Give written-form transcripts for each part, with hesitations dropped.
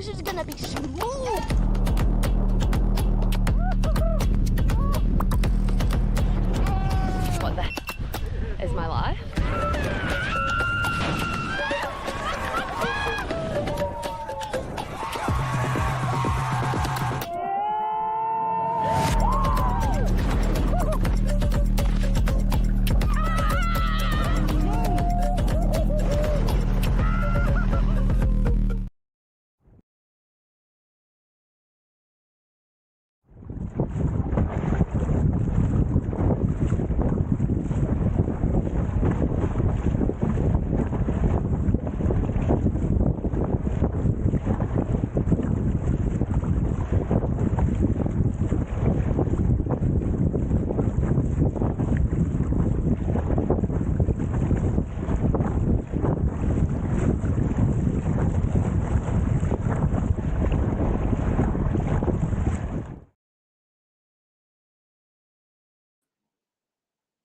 This is gonna be smooth. What the is my life?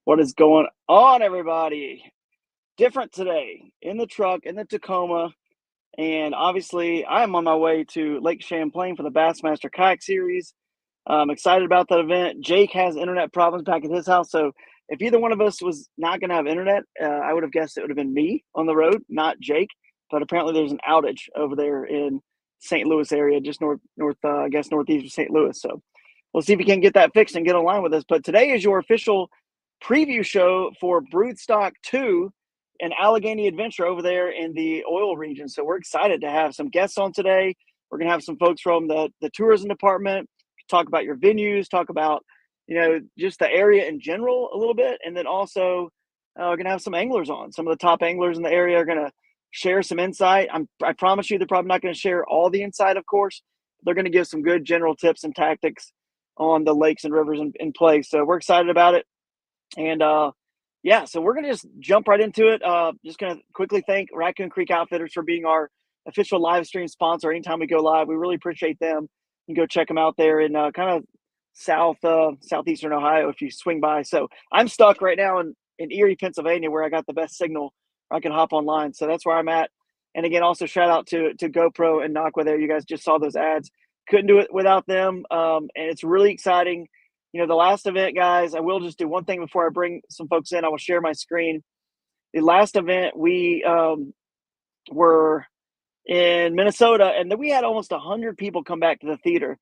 What is going on, everybody? Different today in the truck in the Tacoma, and obviously I'm on my way to Lake Champlain for the Bassmaster Kayak Series. I'm excited about that event. Jake has internet problems back at his house, so if either one of us was not going to have internet, I would have guessed it would have been me on the road, not Jake. But apparently there's an outage over there in St. Louis area, just I guess northeast of St. Louis. So we'll see if we can get that fixed and get online with us. But today is your official preview show for Broodstock II and Allegheny Adventure over there in the oil region. So we're excited to have some guests on today. We're going to have some folks from the tourism department, talk about your venues, talk about, just the area in general a little bit. And then also we're going to have some anglers on. Some of the top anglers in the area are going to share some insight. I promise you they're probably not going to share all the insight, of course. They're going to give some good general tips and tactics on the lakes and rivers in place. So we're excited about it. And so we're going to just jump right into it. Just going to quickly thank Raccoon Creek Outfitters for being our official live stream sponsor. Anytime we go live, we really appreciate them. You can go check them out there in kind of southeastern Ohio if you swing by. So I'm stuck right now in Erie, Pennsylvania, where I got the best signal where I can hop online. So that's where I'm at. And again, also shout out to GoPro and Nakwa there. You guys just saw those ads. Couldn't do it without them. And it's really exciting. The last event, guys, I will just do one thing before I bring some folks in. I will share my screen. The last event, we were in Minnesota, and then we had almost 100 people come back to the theater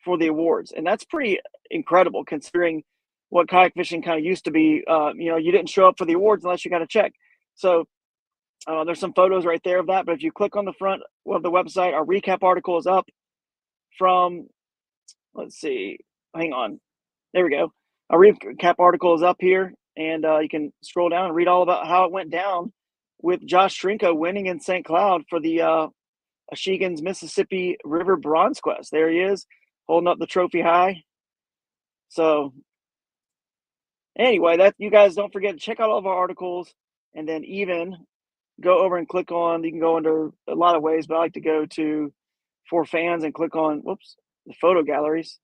for the awards. And that's pretty incredible considering what kayak fishing kind of used to be. You didn't show up for the awards unless you got a check. So there's some photos right there of that. But if you click on the front of the website, our recap article is up from, let's see, hang on. There we go. Our recap article is up here, and you can scroll down and read all about how it went down with Josh Shrinko winning in St. Cloud for the Ashigans Mississippi River Bronze Quest. There he is, holding up the trophy high. So anyway, that you guys don't forget to check out all of our articles, and then even go over and click on. You can go under a lot of ways, but I like to go to for fans and click on the photo galleries.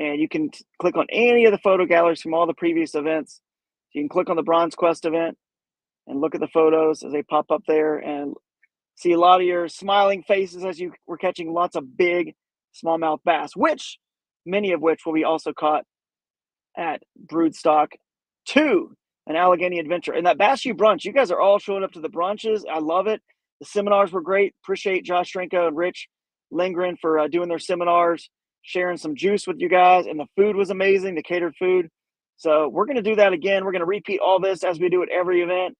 And you can click on any of the photo galleries from all the previous events. You can click on the Bronze Quest event and look at the photos as they pop up there and see a lot of your smiling faces as you were catching lots of big smallmouth bass, many of which will be also caught at Broodstock II, an Allegheny Adventure. And that Bass U brunch, you guys are all showing up to the brunches. I love it. The seminars were great. Appreciate Josh Shrinko and Rich Lindgren for doing their seminars, sharing some juice with you guys, and the food was amazing, the catered food. So we're going to do that again. We're going to repeat all this as we do at every event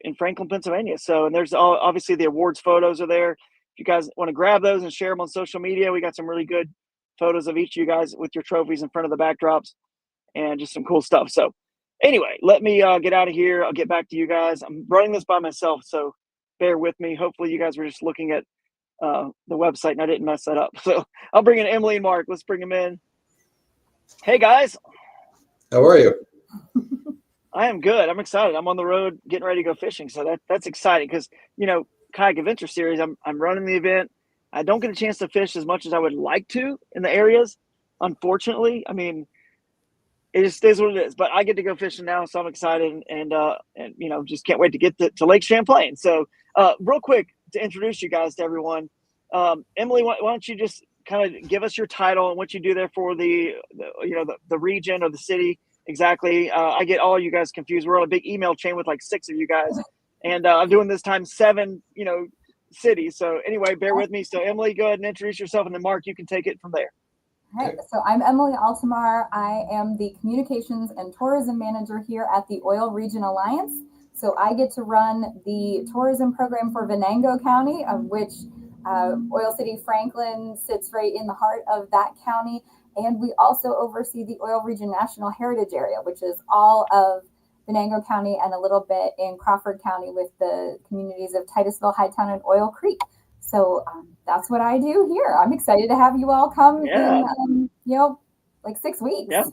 in Franklin, Pennsylvania. So, and there's obviously the awards photos are there. If you guys want to grab those and share them on social media, we got some really good photos of each of you guys with your trophies in front of the backdrops and just some cool stuff. So anyway, let me get out of here. I'll get back to you guys. I'm running this by myself, so bear with me. Hopefully you guys were just looking at the website and I didn't mess that up. So I'll bring in Emily and Mark. Let's bring them in. Hey guys. How are you? I am good. I'm excited. I'm on the road getting ready to go fishing. So that's exciting because, Kayak Adventure Series, I'm running the event. I don't get a chance to fish as much as I would like to in the areas. Unfortunately, I mean, it just is what it is, but I get to go fishing now. So I'm excited and just can't wait to get to Lake Champlain. So real quick, to introduce you guys to everyone. Emily, why don't you just kind of give us your title and what you do there for the region or the city exactly? I get all you guys confused. We're on a big email chain with like 6 of you guys, and I'm doing this time 7, cities. So anyway, bear with me. So Emily, go ahead and introduce yourself, and then Mark, you can take it from there. All right, so I'm Emily Altamar. I am the Communications and Tourism Manager here at the Oil Region Alliance. So I get to run the tourism program for Venango County, of which Oil City Franklin sits right in the heart of that county. And we also oversee the Oil Region National Heritage Area, which is all of Venango County and a little bit in Crawford County with the communities of Titusville, Hightown, and Oil Creek. So that's what I do here. I'm excited to have you all come in, like 6 weeks. Yeah,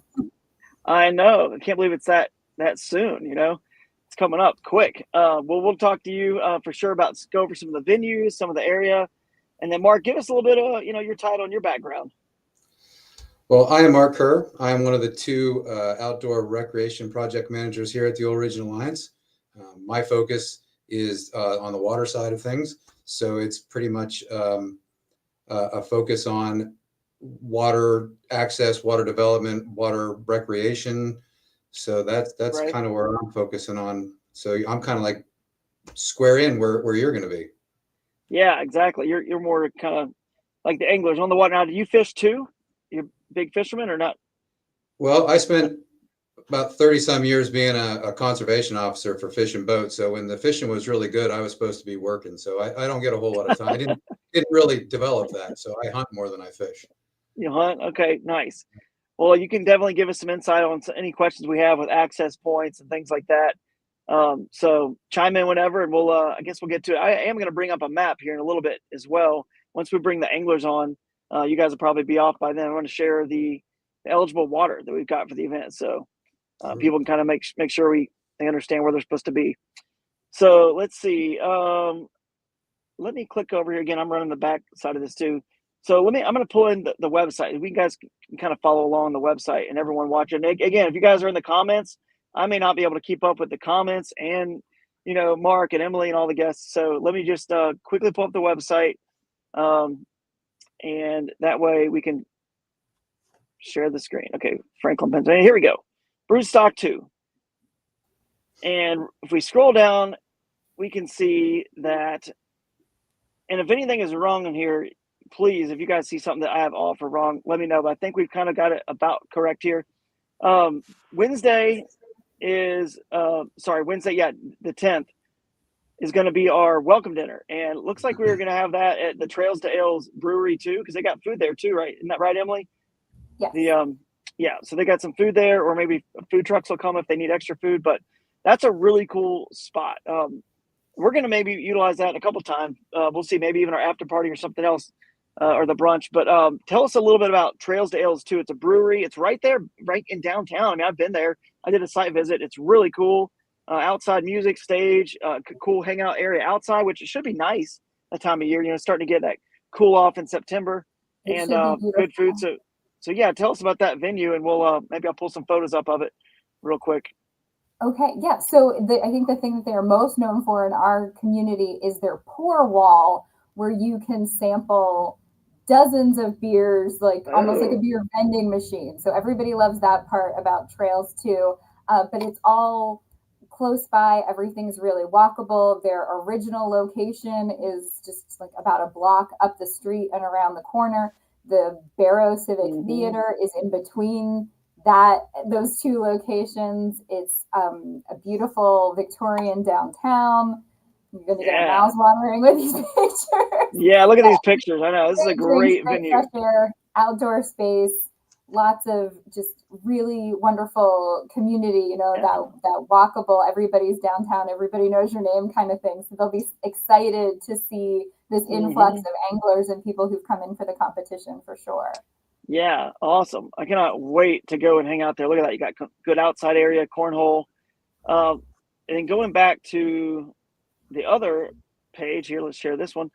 I know. I can't believe it's that soon. It's coming up quick. We'll talk to you for sure go over some of the venues, some of the area, and then Mark, give us a little bit of your title and your background. Well, I am Mark Kerr. I am one of the 2 outdoor recreation project managers here at the Oil Region Alliance. My focus is on the water side of things. So it's pretty much a focus on water access, water development, water recreation. So that's right. Kind of where I'm focusing on. So I'm kind of like square in where you're going to be. Yeah, exactly. You're more kind of like the anglers on the water. Now, do you fish too? You're a big fisherman or not? Well, I spent about 30 some years being a conservation officer for fishing boats. So when the fishing was really good, I was supposed to be working. So I don't get a whole lot of time. I didn't really develop that. So I hunt more than I fish. You hunt? Okay, nice. Well, you can definitely give us some insight on any questions we have with access points and things like that. So chime in whenever, and I guess we'll get to it. I am going to bring up a map here in a little bit as well. Once we bring the anglers on, you guys will probably be off by then. I want to share the eligible water that we've got for the event. So people can kind of make sure they understand where they're supposed to be. So let's see. Let me click over here again. I'm running the back side of this too. So I'm going to pull in the website. We guys can kind of follow along the website, and everyone watching. Again, if you guys are in the comments, I may not be able to keep up with the comments and, Mark and Emily and all the guests. So let me just quickly pull up the website. And that way we can share the screen. Okay. Franklin, Pennsylvania. Here we go. Broodstock II. And if we scroll down, we can see that. And if anything is wrong in here, please, if you guys see something that I have off or wrong, let me know. But I think we've kind of got it about correct here. Wednesday, the 10th is going to be our welcome dinner. And it looks like we're going to have that at the Trails to Ales Brewery too, because they got food there too, right? Isn't that right, Emily? Yes. So they got some food there, or maybe food trucks will come if they need extra food. But that's a really cool spot. We're going to maybe utilize that a couple times. We'll see, maybe even our after party or something else, or the brunch. But tell us a little bit about Trails to Ales too. It's a brewery. It's right there, right in downtown. I mean, I've been there. I did a site visit. It's really cool. Outside music stage, cool hangout area outside, which it should be nice that time of year. Starting to get that cool off in September, and good food. So yeah, tell us about that venue, and we'll maybe I'll pull some photos up of it real quick. Okay, yeah. So I think the thing that they are most known for in our community is their pour wall, where you can sample dozens of beers, like almost like a beer vending machine. So everybody loves that part about Trails too. But it's all close by. Everything's really walkable. Their original location is just like about a block up the street and around the corner. The Barrow Civic Theater is in between those 2 locations. It's a beautiful Victorian downtown. You're going to get mouths watering with these pictures. Yeah, look at these pictures. I know this is a great venue. Fresh air, outdoor space, lots of just really wonderful community. That walkable. Everybody's downtown. Everybody knows your name, kind of thing. So they'll be excited to see this influx of anglers and people who've come in for the competition for sure. Yeah, awesome. I cannot wait to go and hang out there. Look at that. You got good outside area, cornhole. And then going back to the other page here, let's share this one.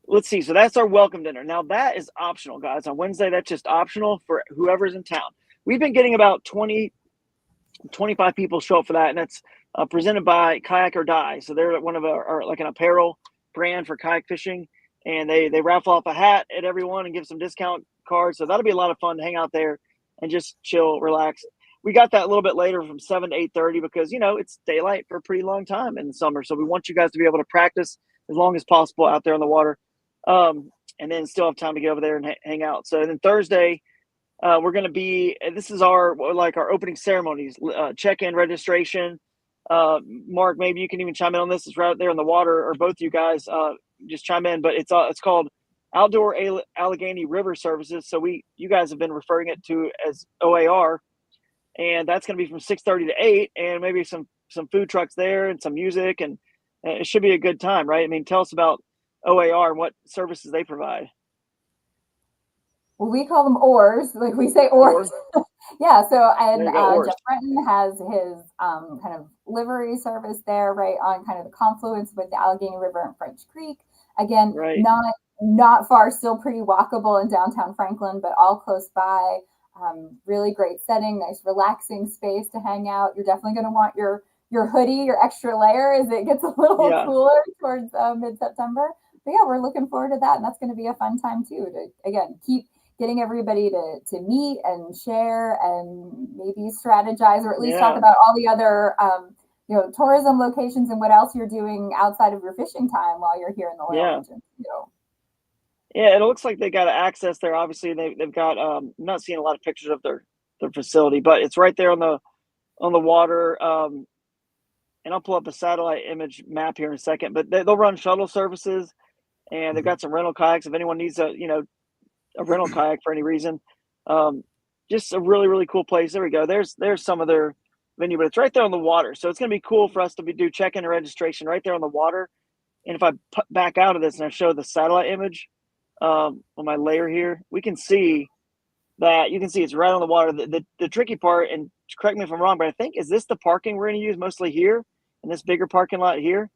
Let's see. So that's our welcome dinner. Now that is optional, guys. On Wednesday, that's just optional for whoever's in town. We've been getting about 20, 25 people show up for that. And that's presented by Kayak or Die. So they're one of our like an apparel brand for kayak fishing, and they raffle off a hat at everyone and give some discount cards. So that'll be a lot of fun to hang out there and just chill, relax. We got that a little bit later from 7 to 8:30 because, you know, it's daylight for a pretty long time in the summer. So we want you guys to be able to practice as long as possible out there on the water, and then still have time to get over there and hang out. So then Thursday, we're going to be, this is our opening ceremonies, check-in registration. Mark, maybe you can even chime in on this. It's right there in the water, or both of you guys just chime in, but it's called Outdoor Allegheny River Services. So you guys have been referring it to as OAR, and that's going to be from 6:30 to 8, and maybe some food trucks there and some music, and it should be a good time, right? I mean, tell us about OAR and what services they provide. Well, we call them oars, like we say oars. Yeah, so and Jeff Brenton has his kind of livery service there, right on kind of the confluence with the Allegheny River and French Creek. Again, right. not far, still pretty walkable in downtown Franklin, but all close by. Really great setting, nice relaxing space to hang out. You're definitely going to want your hoodie, your extra layer as it gets a little cooler towards mid-September. But yeah, we're looking forward to that, and that's going to be a fun time too to, again, keep getting everybody to meet and share and maybe strategize, or at least talk about all the other tourism locations and what else you're doing outside of your fishing time while you're here in the oil region. Yeah, it looks like they got access there. Obviously, they've got. I'm not seeing a lot of pictures of their facility, but it's right there on the water. And I'll pull up a satellite image map here in a second. But they'll run shuttle services, and they've got some rental kayaks if anyone needs a rental kayak for any reason. Just a really, really cool place. There we go. There's some of their venue, but it's right there on the water. So it's going to be cool for us to do check-in and registration right there on the water. And if I back out of this and I show the satellite image on my layer here, we can see that it's right on the water. The tricky part, and correct me if I'm wrong, but I think, is this the parking we're going to use mostly here in this bigger parking lot here?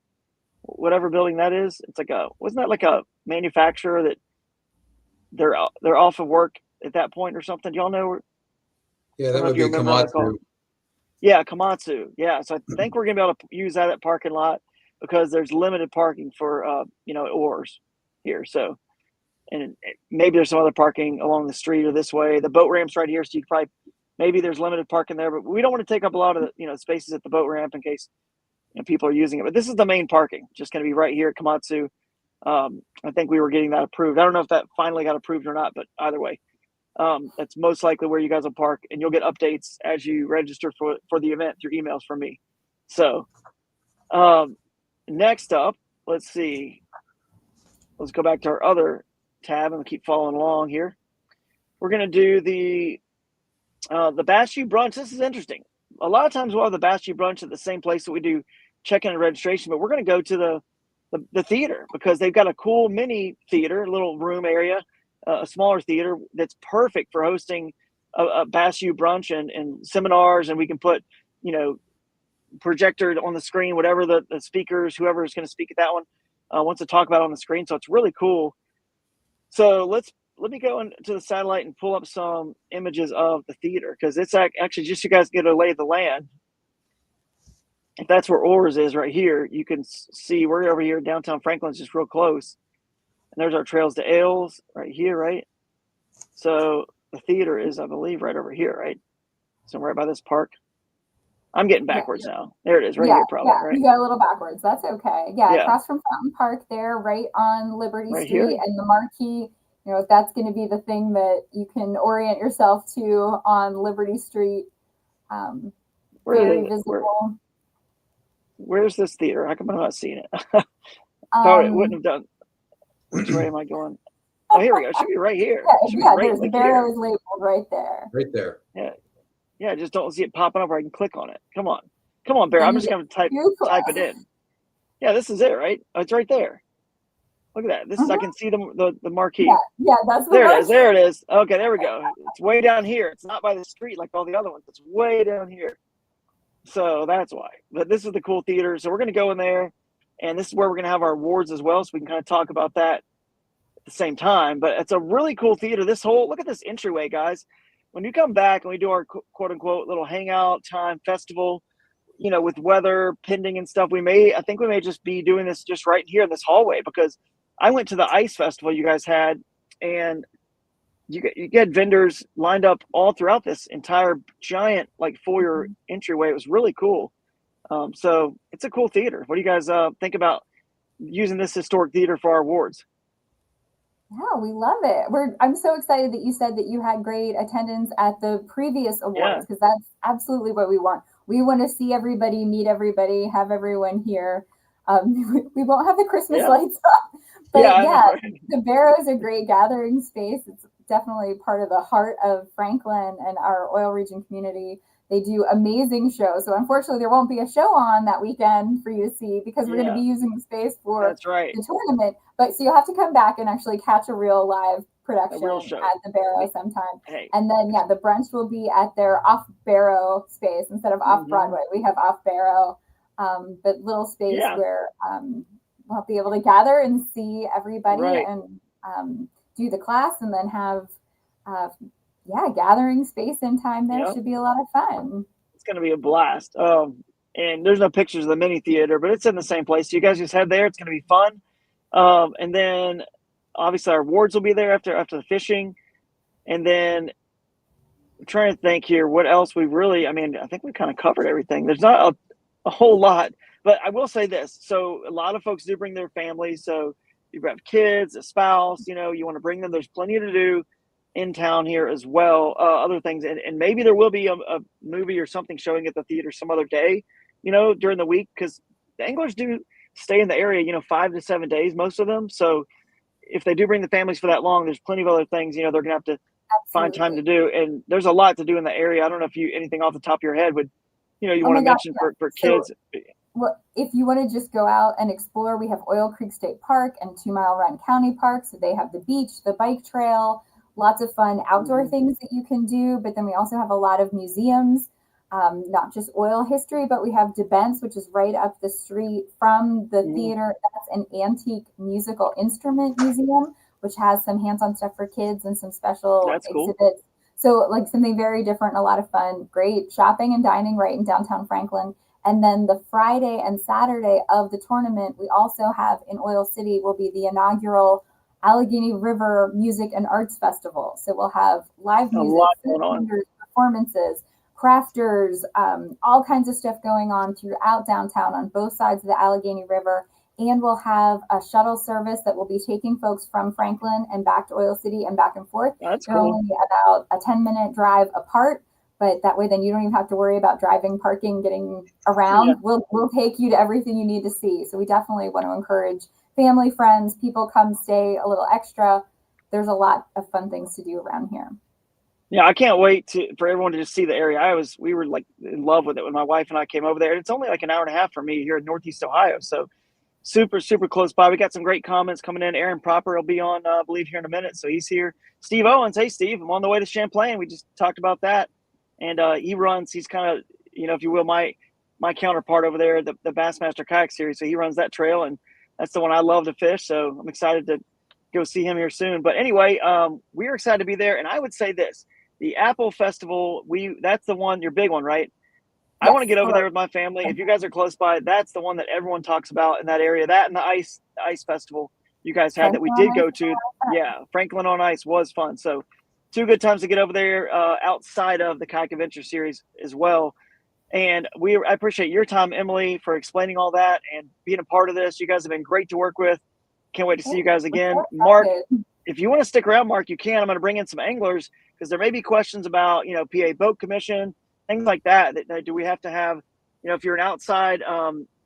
Whatever building that is, it's like wasn't that like a manufacturer that they're off of work at that point or something? Do y'all know? Yeah, that would be Komatsu. Yeah, Komatsu. Yeah, so I think we're gonna be able to use that parking lot because there's limited parking for oars here. So, and maybe there's some other parking along the street or this way. The boat ramp's right here, so you could probably, maybe there's limited parking there, but we don't want to take up a lot of the spaces at the boat ramp in case people are using it. But this is the main parking, just going to be right here at Komatsu. I think we were getting that approved. I don't know if that finally got approved or not, but either way, that's most likely where you guys will park, and you'll get updates as you register for the event through emails from me. So next up, let's see. Let's go back to our other tab and we'll keep following along here. We're going to do the Bass U brunch. This is interesting. A lot of times we'll have the Bass U brunch at the same place that we do check-in and registration, but we're going to go to the theater because they've got a cool mini theater, a little room area, a smaller theater that's perfect for hosting a Bass U brunch and seminars. And we can put, projector on the screen, whatever the speakers, whoever is going to speak at that one wants to talk about on the screen. So it's really cool. So let me go into the satellite and pull up some images of the theater because it's actually just so you guys get a lay of the land. If that's where Oars is right here, you can see we're over here. Downtown Franklin's just real close. And there's our Trails to Ales right here, right? So the theater is, I believe, right over here, right? So right by this park. I'm getting backwards now. There it is, right here, probably. Yeah, right? You got a little backwards. That's okay. Yeah, across from Fountain Park there, right on Liberty Street. Here? And the marquee, that's going to be the thing that you can orient yourself to on Liberty Street. Very visible. Where's this theater? How come I'm not seeing it? Thought it wouldn't have done. Which way am I going? Oh, here we go. It should be right here. There's the barrel is labeled right there. Right there. Yeah. I just don't see it popping up where I can click on it. Come on, Bear. I'm just going to type it in. Yeah, this is it, right? Oh, it's right there. Look at that. This is I can see the marquee. Yeah, that's there it is. There it is. Okay, there we go. It's way down here. It's not by the street like all the other ones. It's way down here. So that's why. But this is the cool theater. So we're going to go in there, and this is where we're going to have our awards as well. So we can kind of talk about that at the same time. But it's a really cool theater. Look at this entryway, guys. When you come back and we do our quote unquote little hangout time festival, with weather pending and stuff, I think we may just be doing this just right here in this hallway, because I went to the ice festival you guys had, and you get vendors lined up all throughout this entire giant like foyer entryway. It was really cool. So it's a cool theater. What do you guys think about using this historic theater for our awards? Yeah, we love it. I'm so excited that you said that you had great attendance at the previous awards, because that's absolutely what we want. We want to see everybody, meet everybody, have everyone here. We won't have the Christmas lights up, but the Barrow is a great gathering space. It's definitely part of the heart of Franklin and our oil region community. They do amazing shows. So unfortunately, there won't be a show on that weekend for you to see, because we're going to be using the space for the tournament. But so you'll have to come back and actually catch a real live production at the Barrow sometime. Hey. And then, the brunch will be at their off Barrow space instead of off Broadway. We have off Barrow, but little space where we'll be able to gather and see everybody and do the class, and then have gathering space and time there. Should be a lot of fun. It's going to be a blast. And there's no pictures of the mini theater, but it's in the same place. So you guys just head there. It's going to be fun. And then obviously our awards will be there after the fishing. And then I'm trying to think here what else I think we kind of covered everything. There's not a whole lot, but I will say this. So a lot of folks do bring their families. So you have kids, a spouse, you want to bring them. There's plenty to do in town here as well. Other things. And maybe there will be a movie or something showing at the theater some other day, during the week, because the anglers do stay in the area, 5 to 7 days, most of them. So if they do bring the families for that long, there's plenty of other things, they're going to have to find time to do. And there's a lot to do in the area. I don't know if anything off the top of your head would, you want to mention for kids. Well, if you want to just go out and explore, we have Oil Creek State Park and 2 Mile Run County Park. So they have the beach, the bike trail, lots of fun outdoor things that you can do. But then we also have a lot of museums, not just oil history, but we have DeBent's, which is right up the street from the theater. That's an antique musical instrument museum, which has some hands-on stuff for kids and some special exhibits. Cool. So like something very different, a lot of fun, great shopping and dining right in downtown Franklin. And then the Friday and Saturday of the tournament, we also have in Oil City will be the inaugural Allegheny River Music and Arts Festival. So we'll have live music, performances, crafters, all kinds of stuff going on throughout downtown on both sides of the Allegheny River. And we'll have a shuttle service that will be taking folks from Franklin and back to Oil City and back and forth. That's They're cool. only about a 10-minute drive apart, but that way then you don't even have to worry about driving, parking, getting around. Yeah. We'll take you to everything you need to see. So we definitely want to encourage family, friends, people come stay a little extra. There's a lot of fun things to do around here. Yeah, I can't wait for everyone to just see the area. We were like in love with it when my wife and I came over there. And it's only like an hour and a half from me here in Northeast Ohio. So super, super close by. We got some great comments coming in. Aaron Proper will be on, I believe, here in a minute. So he's here. Steve Owens. Hey, Steve, I'm on the way to Champlain. We just talked about that. And he's kind of, if you will, my counterpart over there, the Bassmaster Kayak Series. So he runs that trail, and that's the one I love to fish. So I'm excited to go see him here soon. But anyway, we're excited to be there. And I would say this, the Apple Festival, that's the one, your big one, right? Yes, I want to get over there with my family. If you guys are close by, that's the one that everyone talks about in that area. That and the ice festival you guys had that we did go to. Yeah, Franklin on Ice was fun. So 2 good times to get over there outside of the Kayak Adventure Series as well. And I appreciate your time, Emily, for explaining all that and being a part of this. You guys have been great to work with. Can't wait to see you guys again. Mark, if you want to stick around, Mark, you can. I'm going to bring in some anglers because there may be questions about, PA Boat Commission, things like that. Do we have to have, if you're an outside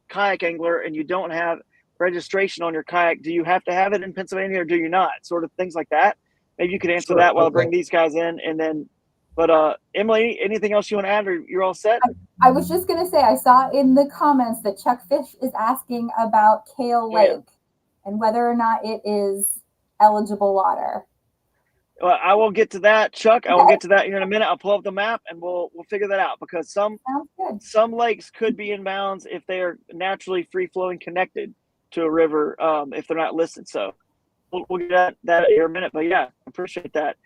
kayak angler and you don't have registration on your kayak, do you have to have it in Pennsylvania or do you not? Sort of things like that. Maybe you could answer that while I bring these guys in. And then, but Emily, anything else you want to add, or you're all set? I was just going to say, I saw in the comments that Chuck Fish is asking about Kale Lake and whether or not it is eligible water. Well, I will get to that, Chuck. I will get to that here in a minute. I'll pull up the map and we'll figure that out, because some lakes could be in bounds if they are naturally free flowing connected to a river if they're not listed. So we'll get that here in a minute. But yeah, I appreciate that.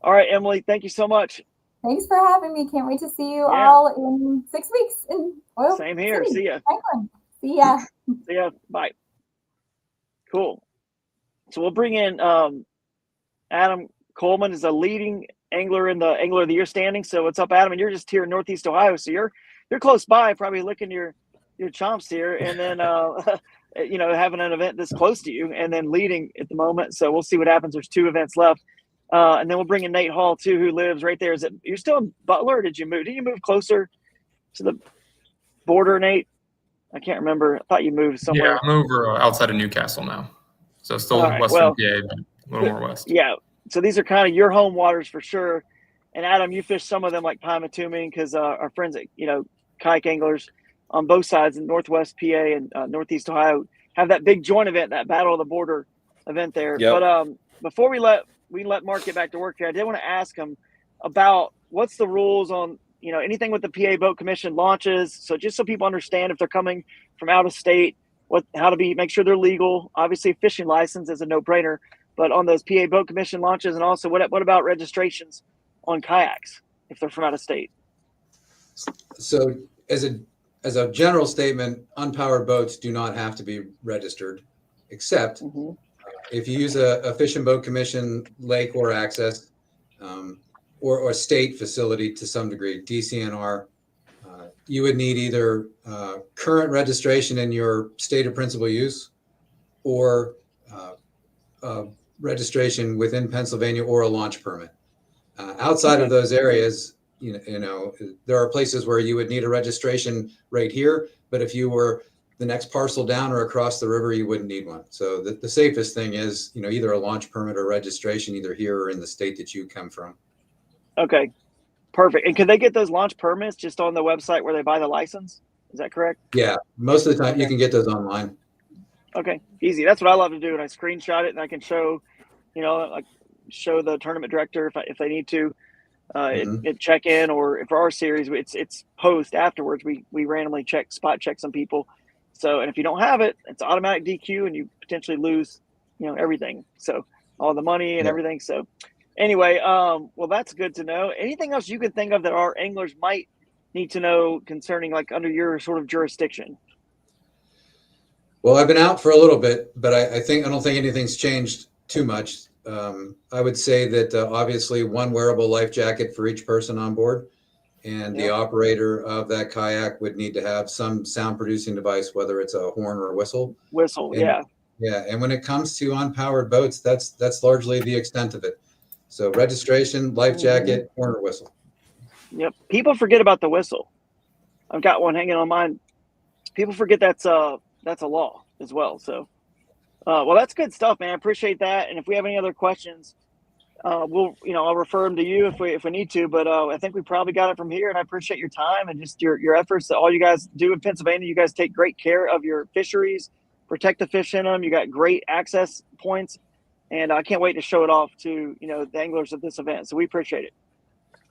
All right, Emily, thank you so much. Thanks for having me. Can't wait to see you Yeah. all in 6 weeks in Oil Same here. City, See ya. Franklin. See ya. See ya. Bye. Cool. So we'll bring in Adam Coleman is a leading angler in the Angler of the Year standing. So what's up, Adam? And you're just here in Northeast Ohio, so you're close by, probably licking your chomps here, and then having an event this close to you, and then leading at the moment. So we'll see what happens. There's 2 events left, and then we'll bring in Nate Hall too, who lives right there. Is it you're still in Butler? Or did you move? Did you move closer to the border, Nate? I can't remember. I thought you moved somewhere. Yeah, I'm over outside of Newcastle now, so still All right, Western PA, but a little more west. Yeah. So these are kind of your home waters for sure. And Adam, you fish some of them like Pymatuming because our friends at, kayak anglers on both sides in Northwest PA and Northeast Ohio have that big joint event, that Battle of the Border event there. Yep. But before we let Mark get back to work here, I did want to ask him about what's the rules on, anything with the PA Boat Commission launches. So just so people understand if they're coming from out of state, make sure they're legal. Obviously, a fishing license is a no-brainer. But on those PA Boat Commission launches, and also what about registrations on kayaks if they're from out of state? So as a general statement, unpowered boats do not have to be registered, except if you use a Fish and Boat Commission lake or access, or state facility to some degree, DCNR, you would need either current registration in your state of principal use, or registration within Pennsylvania, or a launch permit. Outside of those areas, there are places where you would need a registration right here, but if you were the next parcel down or across the river, you wouldn't need one. So the safest thing is, either a launch permit or registration, either here or in the state that you come from. Okay, perfect. And could they get those launch permits just on the website where they buy the license? Is that correct? Yeah, most of the time you can get those online. Okay, easy. That's what I love to do. And I screenshot it and I can show, show the tournament director if they need to it check in, or if for our series, it's post afterwards. We randomly spot check some people. So, and if you don't have it, it's automatic DQ and you potentially lose, everything. So all the money and everything. So anyway, well, that's good to know. Anything else you can think of that our anglers might need to know concerning like under your sort of jurisdiction? Well, I've been out for a little bit, but I don't think anything's changed too much. I would say that obviously one wearable life jacket for each person on board, and the operator of that kayak would need to have some sound producing device, whether it's a horn or a whistle. Yeah. And when it comes to unpowered boats, that's largely the extent of it. So registration, life jacket, horn or whistle. Yep. People forget about the whistle. I've got one hanging on mine. People forget that's a law as well. So, well, that's good stuff, man. I appreciate that. And if we have any other questions, I'll refer them to you if we need to. But I think we probably got it from here. And I appreciate your time and just your efforts that all you guys do in Pennsylvania. You guys take great care of your fisheries, protect the fish in them. You got great access points, and I can't wait to show it off to the anglers at this event. So we appreciate it.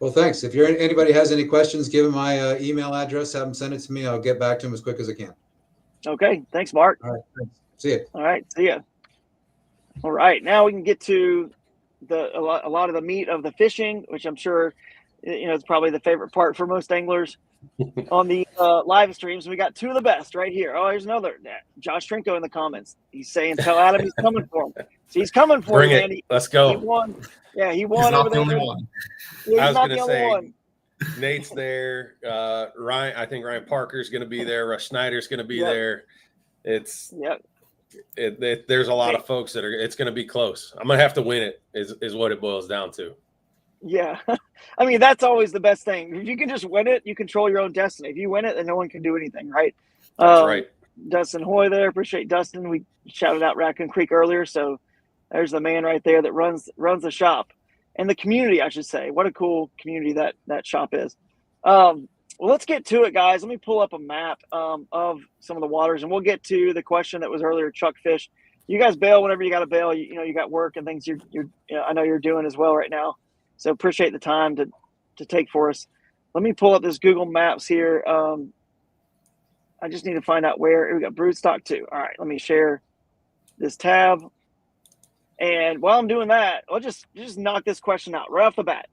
Well, thanks. If anybody has any questions, give them my email address. Have them send it to me. I'll get back to them as quick as I can. Okay. Thanks, Mark. All right. Thanks. See you. All right. See ya. All right. Now we can get to a lot of the meat of the fishing, which I'm sure is probably the favorite part for most anglers on the live streams. We got two of the best right here. Oh, here's another. Josh Trinko in the comments. He's saying, tell Adam he's coming for him. So he's coming for Bring him, it. Let's go. He won. Yeah, he won. He's not over the only there. one. Yeah, I he's was not gonna the only say, one. Nate's there. Ryan, I think Ryan Parker's going to be there. Russ Schneider's going to be there. It's there's a lot of folks that it's going to be close. I'm going to have to win it is what it boils down to. Yeah. I mean, that's always the best thing. If you can just win it, you control your own destiny. If you win it, then no one can do anything, right? That's right. Dustin Hoy there. Appreciate Dustin. We shouted out Raccoon Creek earlier. So there's the man right there that runs the shop and the community, I should say. What a cool community that shop is. Well, let's get to it, guys. Let me pull up a map of some of the waters, and we'll get to the question that was earlier, Chuck Fish. You guys bail whenever you got to bail. You got work and things I know you're doing as well right now. So appreciate the time to take for us. Let me pull up this Google Maps here. I just need to find out where we got Broodstock II. All right, let me share this tab. And while I'm doing that, I'll just knock this question out right off the bat.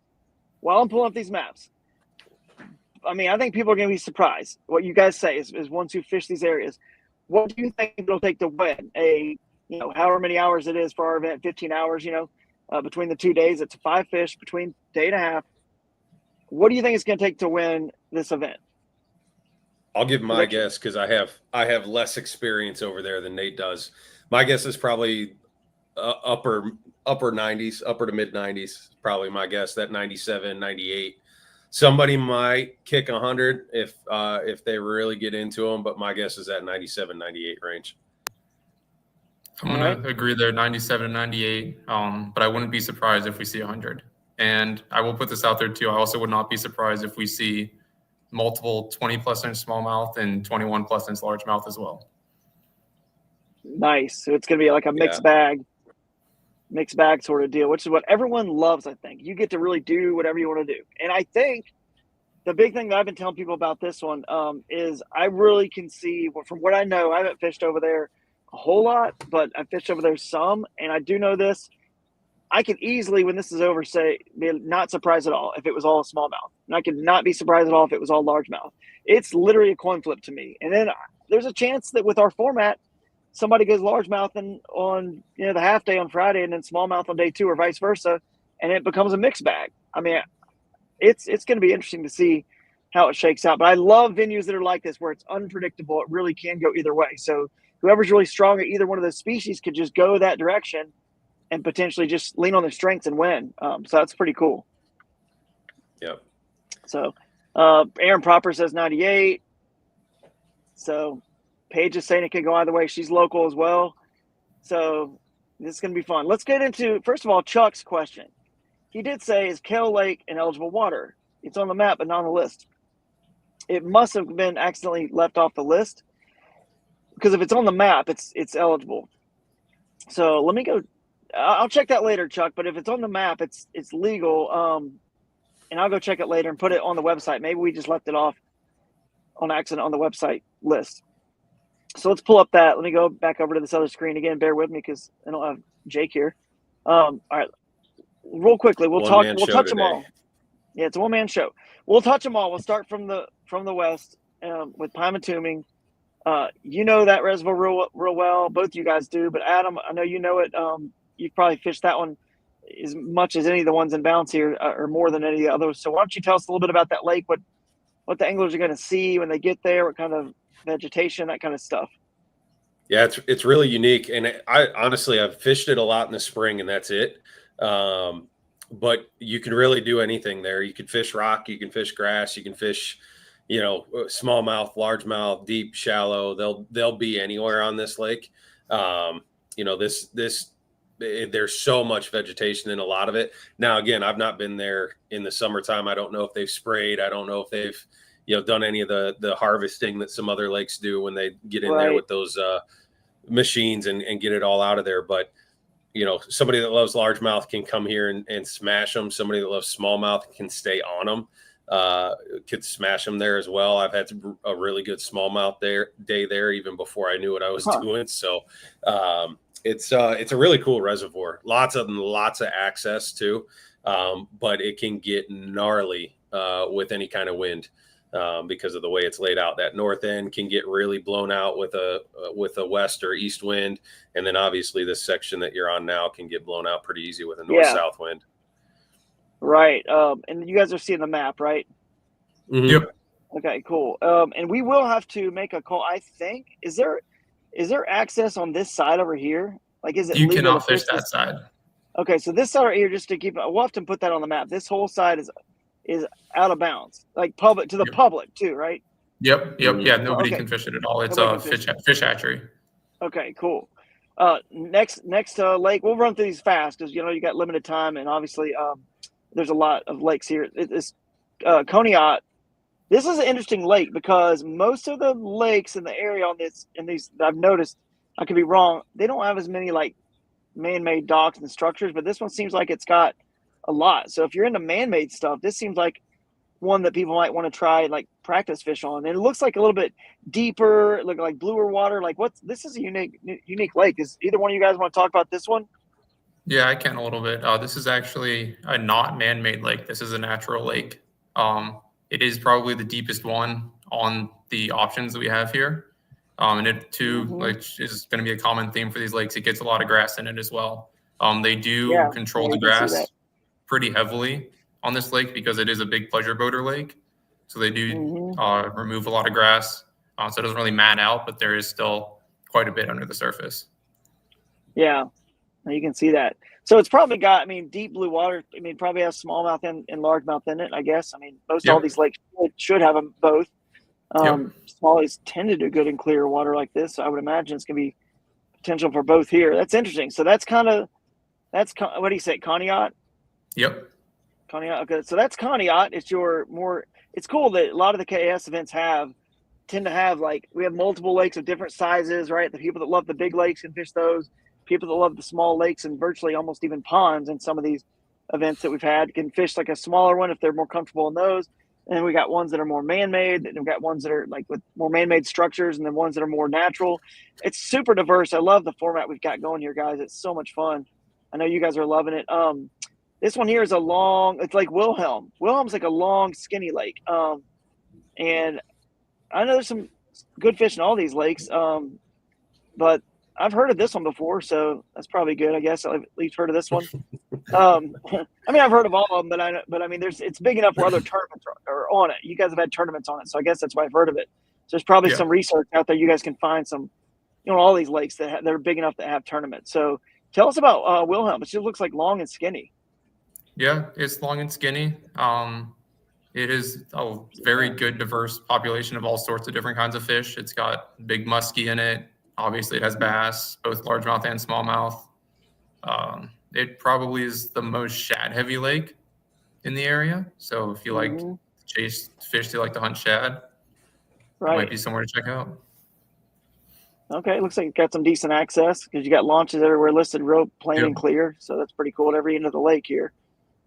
while I'm pulling up these maps, I mean, I think people are going to be surprised. What you guys say is once who fish these areas, what do you think it'll take to win however many hours it is for our event, 15 hours, between the 2 days, it's 5 fish between day and a half. What do you think it's going to take to win this event? I'll give my guess because I have less experience over there than Nate does. My guess is probably upper 90s, upper to mid 90s, probably my guess. That 97, 98. Somebody might kick 100 if they really get into them, but my guess is that 97, 98 range. I'm going to agree there, 97 and 98, but I wouldn't be surprised if we see 100. And I will put this out there too. I also would not be surprised if we see multiple 20-plus inch smallmouth and 21-plus inch largemouth as well. Nice. So it's going to be like a mixed bag sort of deal, which is what everyone loves, I think. You get to really do whatever you want to do. And I think the big thing that I've been telling people about this one is I really can see, from what I know, I haven't fished over there a whole lot, but I fished over there some, and I do know this. I could easily, when this is over, say, be not surprised at all if it was all smallmouth. And I could not be surprised at all if it was all largemouth. It's literally a coin flip to me. And then there's a chance that with our format, somebody goes largemouth on the half day on Friday and then smallmouth on day 2 or vice versa, and it becomes a mixed bag. I mean, it's going to be interesting to see how it shakes out. But I love venues that are like this where it's unpredictable. It really can go either way. So whoever's really strong at either one of those species could just go that direction and potentially just lean on their strengths and win. So that's pretty cool. Yep. So Aaron Proper says 98. So Paige is saying it could go either way. She's local as well. So this is going to be fun. Let's get into, first of all, Chuck's question. He did say, is Kell Lake an eligible water? It's on the map, but not on the list. It must have been accidentally left off the list, because if it's on the map, it's eligible. So let me go. I'll check that later, Chuck. But if it's on the map, it's legal. And I'll go check it later and put it on the website. Maybe we just left it off on accident on the website list. So let's pull up that. Let me go back over to this other screen again. Bear with me because I don't have Jake here. All right, real quickly, we'll touch them all. Yeah, it's a one-man show. We'll touch them all. We'll start from the west with Pymatuming. You know that reservoir real well. Both of you guys do. But Adam, I know you know it. You've probably fished that one as much as any of the ones in bounds here, or more than any of the others. So why don't you tell us a little bit about that lake? What the anglers are going to see when they get there? What kind of vegetation, that kind of stuff. Yeah, it's really unique, and I've fished it a lot in the spring, and that's it. But you can really do anything there. You can fish rock, you can fish grass, you can fish, smallmouth, largemouth, deep, shallow. They'll be anywhere on this lake. There's so much vegetation in a lot of it. Now, again, I've not been there in the summertime. I don't know if they've sprayed. I don't know if they've done any of the harvesting that some other lakes do when they get in there with those machines and get it all out of there. But, somebody that loves largemouth can come here and smash them. Somebody that loves smallmouth can stay on them, could smash them there as well. I've had a really good smallmouth day there even before I knew what I was doing. So it's a really cool reservoir. Lots of access to, but it can get gnarly with any kind of wind. Because of the way it's laid out. That north end can get really blown out with a west or east wind, and then obviously this section that you're on now can get blown out pretty easy with a north-south wind. Right, and you guys are seeing the map, right? Mm-hmm. Yep. Okay, cool. And we will have to make a call. I think is there access on this side over here? Like, is it you legal cannot to fish that side? Okay, so this side right here, just to keep, we'll have to put that on the map. This whole side is out of bounds, like public to the public too, right? Yep. Yeah, nobody can fish it at all. It's a fish hatchery. Okay, cool. Next lake, we'll run through these fast because you got limited time, and obviously there's a lot of lakes here. It's Conneaut. This is an interesting lake because most of the lakes in the area in these I've noticed, I could be wrong, they don't have as many like man-made docks and structures, but this one seems like it's got a lot. So if you're into man-made stuff, this seems like one that people might want to try, like practice fish on. And it looks like a little bit deeper, look like bluer water. Like this is a unique lake. Is either one of you guys want to talk about this one? Yeah, I can a little bit. This is actually a not man-made lake. This is a natural lake. It is probably the deepest one on the options that we have here. And it too, like, is going to be a common theme for these lakes. It gets a lot of grass in it as well. They do control the you can see that. grass pretty heavily on this lake because it is a big pleasure boater lake. So they do remove a lot of grass. So it doesn't really mat out, but there is still quite a bit under the surface. Yeah, you can see that. So it's probably got, I mean, deep blue water. I mean, probably has smallmouth and largemouth in it, I guess. I mean, most all these lakes should have them both. Smallies tend to do good in clear water like this. So I would imagine it's going to be potential for both here. That's interesting. So that's what do you say, Conneaut? Yep. Conneaut. Okay, so that's Conneaut. It's cool that a lot of the KAS events tend to have, like, we have multiple lakes of different sizes, right? The people that love the big lakes can fish those. People that love the small lakes and virtually almost even ponds in some of these events that we've had can fish like a smaller one if they're more comfortable in those. And then we got ones that are more man-made, and we've got ones that are like with more man-made structures, and then ones that are more natural. It's super diverse. I love the format we've got going here, guys. It's so much fun. I know you guys are loving it. This one here is it's like Wilhelm. Wilhelm's like a long, skinny lake. And I know there's some good fish in all these lakes, but I've heard of this one before, so that's probably good. I guess I've at least heard of this one. I mean, I've heard of all of them, but I mean, it's big enough where other tournaments are on it. You guys have had tournaments on it, so I guess that's why I've heard of it. So there's probably some research out there. You guys can find some, all these lakes that are big enough to have tournaments. So tell us about Wilhelm. It just looks like long and skinny. Yeah, it's long and skinny. It is a very good, diverse population of all sorts of different kinds of fish. It's got big muskie in it. Obviously, it has bass, both largemouth and smallmouth. It probably is the most shad-heavy lake in the area. So if you like to chase fish, you like to hunt shad, it might be somewhere to check out. Okay, it looks like it's got some decent access because you got launches everywhere listed, real plain and clear. So that's pretty cool at every end of the lake here.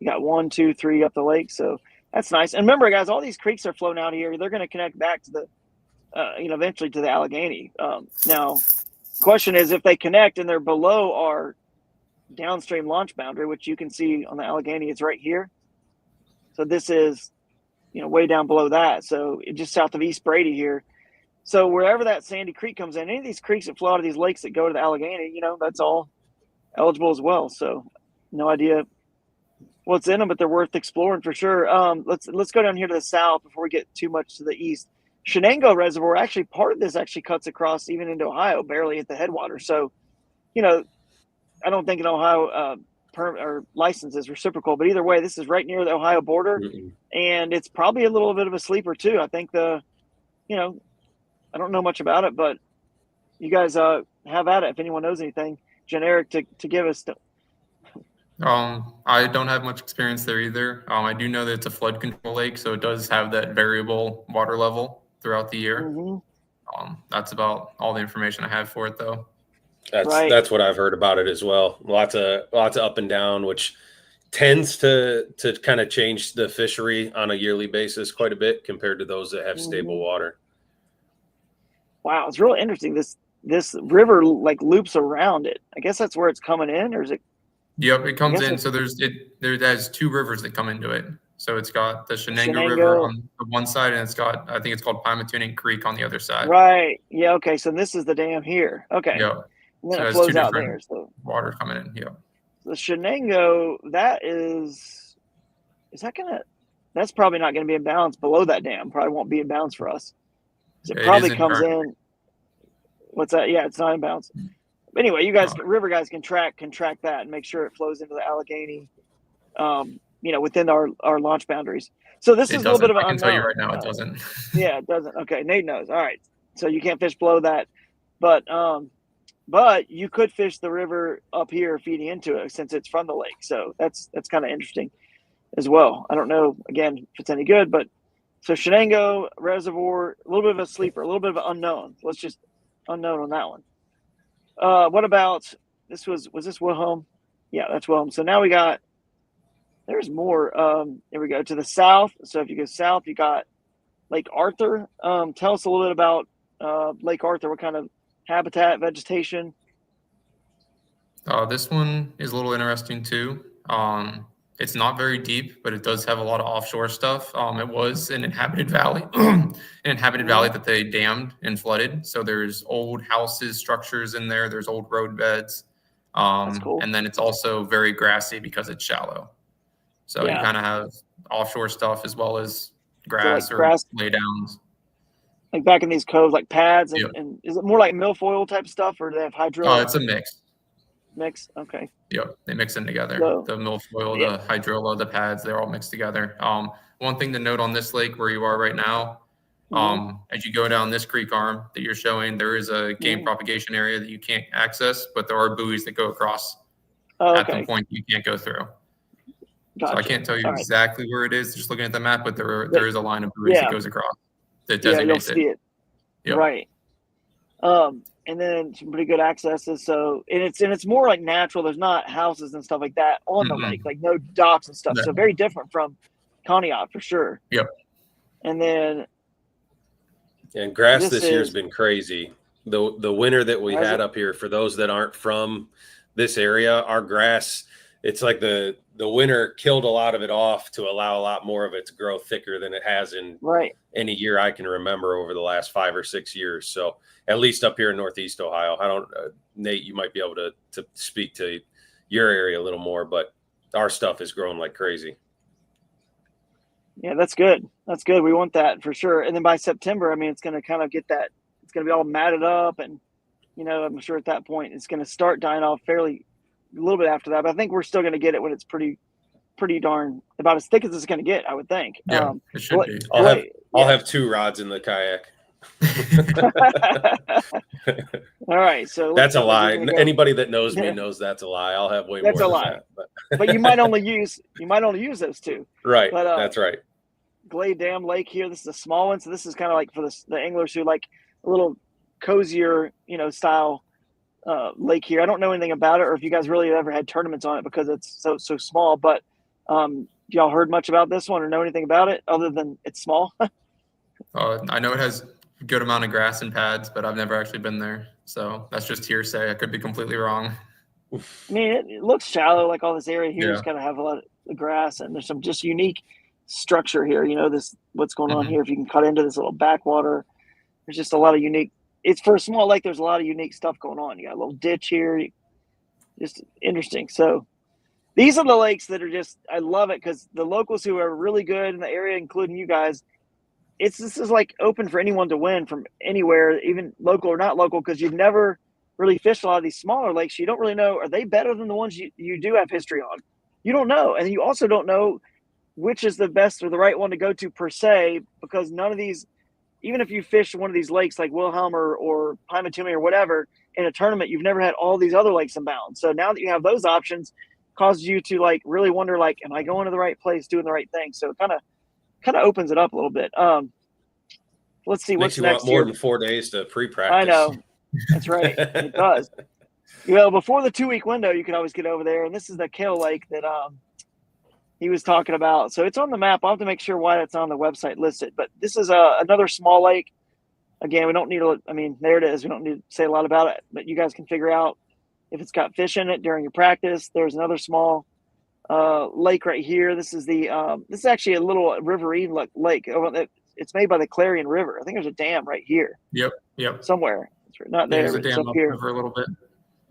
You got 1, 2, 3 up the lake. So that's nice. And remember, guys, all these creeks are flowing out here. They're going to connect back to the eventually to the Allegheny. Now, question is, if they connect and they're below our downstream launch boundary, which you can see on the Allegheny, it's right here. So this is, way down below that. So just south of East Brady here. So wherever that Sandy Creek comes in, any of these creeks that flow out of these lakes that go to the Allegheny, that's all eligible as well. So no idea what's in them, but they're worth exploring for sure. Let's go down here to the south before we get too much to the east. Shenango Reservoir, actually, part of this actually cuts across even into Ohio, barely at the headwaters. So, I don't think in Ohio or license is reciprocal, but either way, this is right near the Ohio border, and it's probably a little bit of a sleeper too. I think I don't know much about it, but you guys have at it if anyone knows anything generic to give us. I don't have much experience there either. I do know that it's a flood control lake, so it does have that variable water level throughout the year. That's about all the information I have for it, though. That's what I've heard about it as well. Lots of up and down, which tends to kind of change the fishery on a yearly basis quite a bit compared to those that have stable water. Wow, it's really interesting. This river like loops around it. I guess that's where it's coming in, or is it? Yep, it comes in. So there's 2 rivers that come into it. So it's got the Shenango River on the one side, and I think it's called Pymatuning Creek on the other side. Right. Yeah. Okay. So this is the dam here. Okay. Yeah. And then it flows out there. So water coming in. Yeah. The Shenango, that's probably not going to be in balance below that dam. Probably won't be in balance for us. It probably comes in. What's that? Yeah, it's not in balance. But anyway, you guys, river guys can track that and make sure it flows into the Allegheny, within our launch boundaries. So this is a little bit of an unknown. I can tell you right now, it doesn't. Yeah, it doesn't. Okay, Nate knows. All right, so you can't fish below that, but you could fish the river up here feeding into it since it's from the lake. So that's kind of interesting as well. I don't know again if it's any good, but so Shenango Reservoir, a little bit of a sleeper, a little bit of an unknown. Let's just unknown on that one. What about this? Was this Wilhelm? Yeah, that's Wilhelm. So now there's more. Here we go to the south. So if you go south, you got Lake Arthur. Tell us a little bit about Lake Arthur. What kind of habitat, vegetation? This one is a little interesting too. It's not very deep, but it does have a lot of offshore stuff. It was an inhabited valley, valley that they dammed and flooded. So there's old houses, structures in there. There's old road beds. Cool. And then it's also very grassy because it's shallow. So you kind of have offshore stuff as well as grass or laydowns. Like back in these coves, like pads, and is it more like milfoil type stuff, or do they have hydro? Oh, it's a mix. Mix, okay. Yep, they mix them together. So, the milfoil, the hydrola, the pads, they're all mixed together. One thing to note on this lake where you are right now, as you go down this creek arm that you're showing, there is a game propagation area that you can't access, but there are buoys that go across at the point you can't go through. Gotcha. So I can't tell you exactly where it is just looking at the map, but there is a line of buoys that goes across that designates you'll see it. Yep. Right. And then some pretty good accesses. So and it's more like natural. There's not houses and stuff like that on the lake, like no docks and stuff. No. So very different from Conneaut for sure. Yep. And then grass this year has been crazy. The winter that we had up here, for those that aren't from this area, our grass, it's like the winter killed a lot of it off to allow a lot more of it to grow thicker than it has in any year I can remember over the last 5 or 6 years. So at least up here in Northeast Ohio, I don't, Nate, you might be able to speak to your area a little more, but our stuff is growing like crazy. Yeah, that's good. That's good. We want that for sure. And then by September, I mean, it's going to kind of get that, it's going to be all matted up. And, I'm sure at that point, it's going to start dying off a little bit after that. But I think we're still going to get it when it's pretty darn, about as thick as it's going to get, I would think. Yeah, it should be. I'll have 2 rods in the kayak. All right, so that's a lie. Anybody that knows me knows that's a lie. I'll have way more. That's a lie. But you might only use those 2. Right. But, that's right. Glade Dam Lake here. This is a small one, so this is kind of like for the anglers who like a little cozier, style lake here. I don't know anything about it, or if you guys really ever had tournaments on it because it's so small. But y'all heard much about this one or know anything about it other than it's small? I know it has a good amount of grass and pads, but I've never actually been there. So that's just hearsay. I could be completely wrong. I mean, it looks shallow, like all this area here is going to have a lot of grass, and there's some just unique structure here. What's going on here. If you can cut into this little backwater, there's just a lot of unique. It's for a small lake. There's a lot of unique stuff going on. You got a little ditch here, just interesting. So these are the lakes that are just. I love it because the locals who are really good in the area, including you guys. This is like open for anyone to win from anywhere, even local or not local, because you've never really fished a lot of these smaller lakes. You don't really know, are they better than the ones you do have history on? You don't know. And you also don't know which is the best or the right one to go to per se, because none of these, even if you fish one of these lakes like Wilhelm or Pymatumi or whatever in a tournament, you've never had all these other lakes inbound. So now that you have those options, causes you to like really wonder, like, am I going to the right place, doing the right thing? So it kind of opens it up a little bit. Let's see what's next. Makes you want more than 4 days to pre-practice. I know. That's right. It does. Before the 2-week window, you can always get over there. And this is the Kale Lake that he was talking about. So it's on the map. I'll have to make sure why it's on the website listed. But this is another small lake. Again, we don't need there it is. We don't need to say a lot about it. But you guys can figure out if it's got fish in it during your practice. There's another small lake right here. This is this is actually a little riverine lake. It's made by the Clarion River. I think there's a dam right here. Yep. Somewhere. It's not there. There's a dam up here. River a little bit.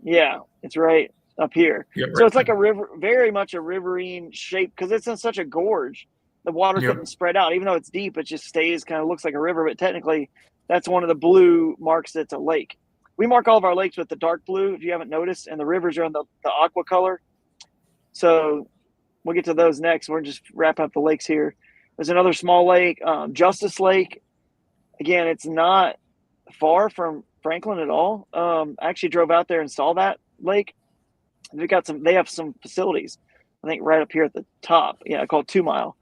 Yeah, it's right up here. Yep, so it's like a river, very much a riverine shape because it's in such a gorge. The water couldn't spread out, even though it's deep. It just stays, kind of looks like a river, but technically, that's one of the blue marks that's a lake. We mark all of our lakes with the dark blue, if you haven't noticed, and the rivers are in the aqua color. So we'll get to those next. We're just wrapping up the lakes here. There's another small lake, Justice Lake. Again, it's not far from Franklin at all. I actually drove out there and saw that lake. They have some facilities, I think, right up here at the top. Yeah, called 2 Mile.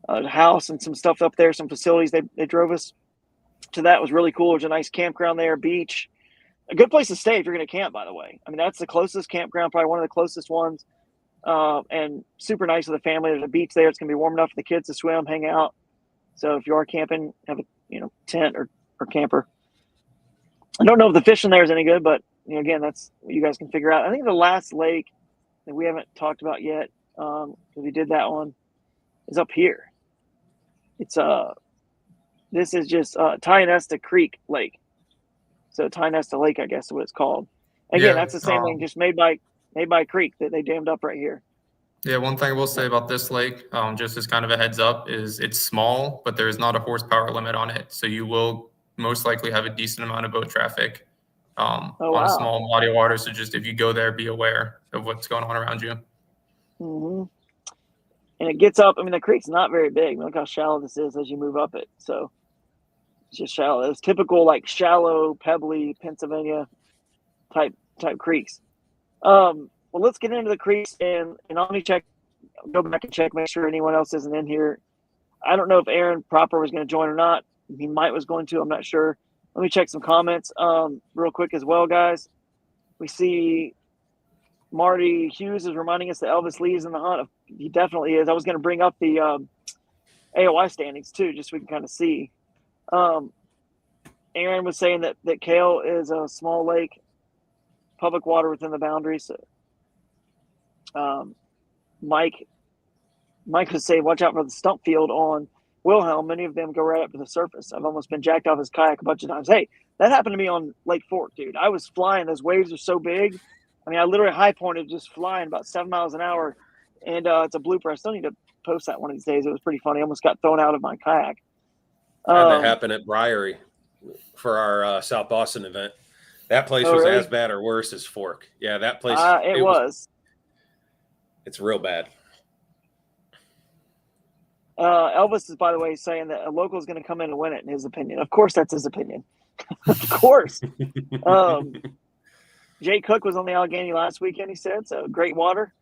A house and some stuff up there, some facilities. They drove us to that. It was really cool. There's a nice campground there, beach. A good place to stay if you're going to camp, by the way. I mean, that's the closest campground, probably one of the closest ones. And super nice with the family. There's a beach there. It's going to be warm enough for the kids to swim, hang out. So if you are camping, have a tent or camper. I don't know if the fishing there is any good, but again, that's what you guys can figure out. I think the last lake that we haven't talked about yet, because we did that one, is up here. It's this is just Tynesta Creek Lake. So Tynesta Lake, I guess is what it's called. Again, that's the same thing, just made by a creek that they dammed up right here. Yeah, one thing I will say about this lake, just as kind of a heads up, is it's small, but there is not a horsepower limit on it. So you will most likely have a decent amount of boat traffic on a small body of water. So just if you go there, be aware of what's going on around you. Mm-hmm. And it gets up. I mean, the creek's not very big. Look how shallow this is as you move up it. So it's just shallow. It's typical like shallow, pebbly Pennsylvania type creeks. Well, let's get into the creeks and let me go back and check, make sure anyone else isn't in here. I don't know if Aaron Proper was going to join or not. He was going to. I'm not sure. Let me check some comments real quick as well, guys. We see Marty Hughes is reminding us that Elvis Lee is in the hunt. He definitely is. I was going to bring up the AOI standings too, just so we can kind of see. Aaron was saying that Kale is a small lake, public water within the boundaries. Mike was saying, watch out for the stump field on Wilhelm. Many of them go right up to the surface. I've almost been jacked off his kayak a bunch of times. Hey, that happened to me on Lake Fork, dude. I was flying. Those waves are so big. I mean, I literally high pointed just flying about 7 miles an hour. And it's a blooper. I still need to post that one of these days. It was pretty funny. I almost got thrown out of my kayak. Had that happen at Briery for our South Boston event. That place was really as bad or worse as Fork. Yeah, that place. It was. It's real bad. Elvis is, by the way, saying that a local is going to come in and win it, in his opinion. Of course, that's his opinion. Of course. Jay Cook was on the Allegheny last weekend, he said, so great water.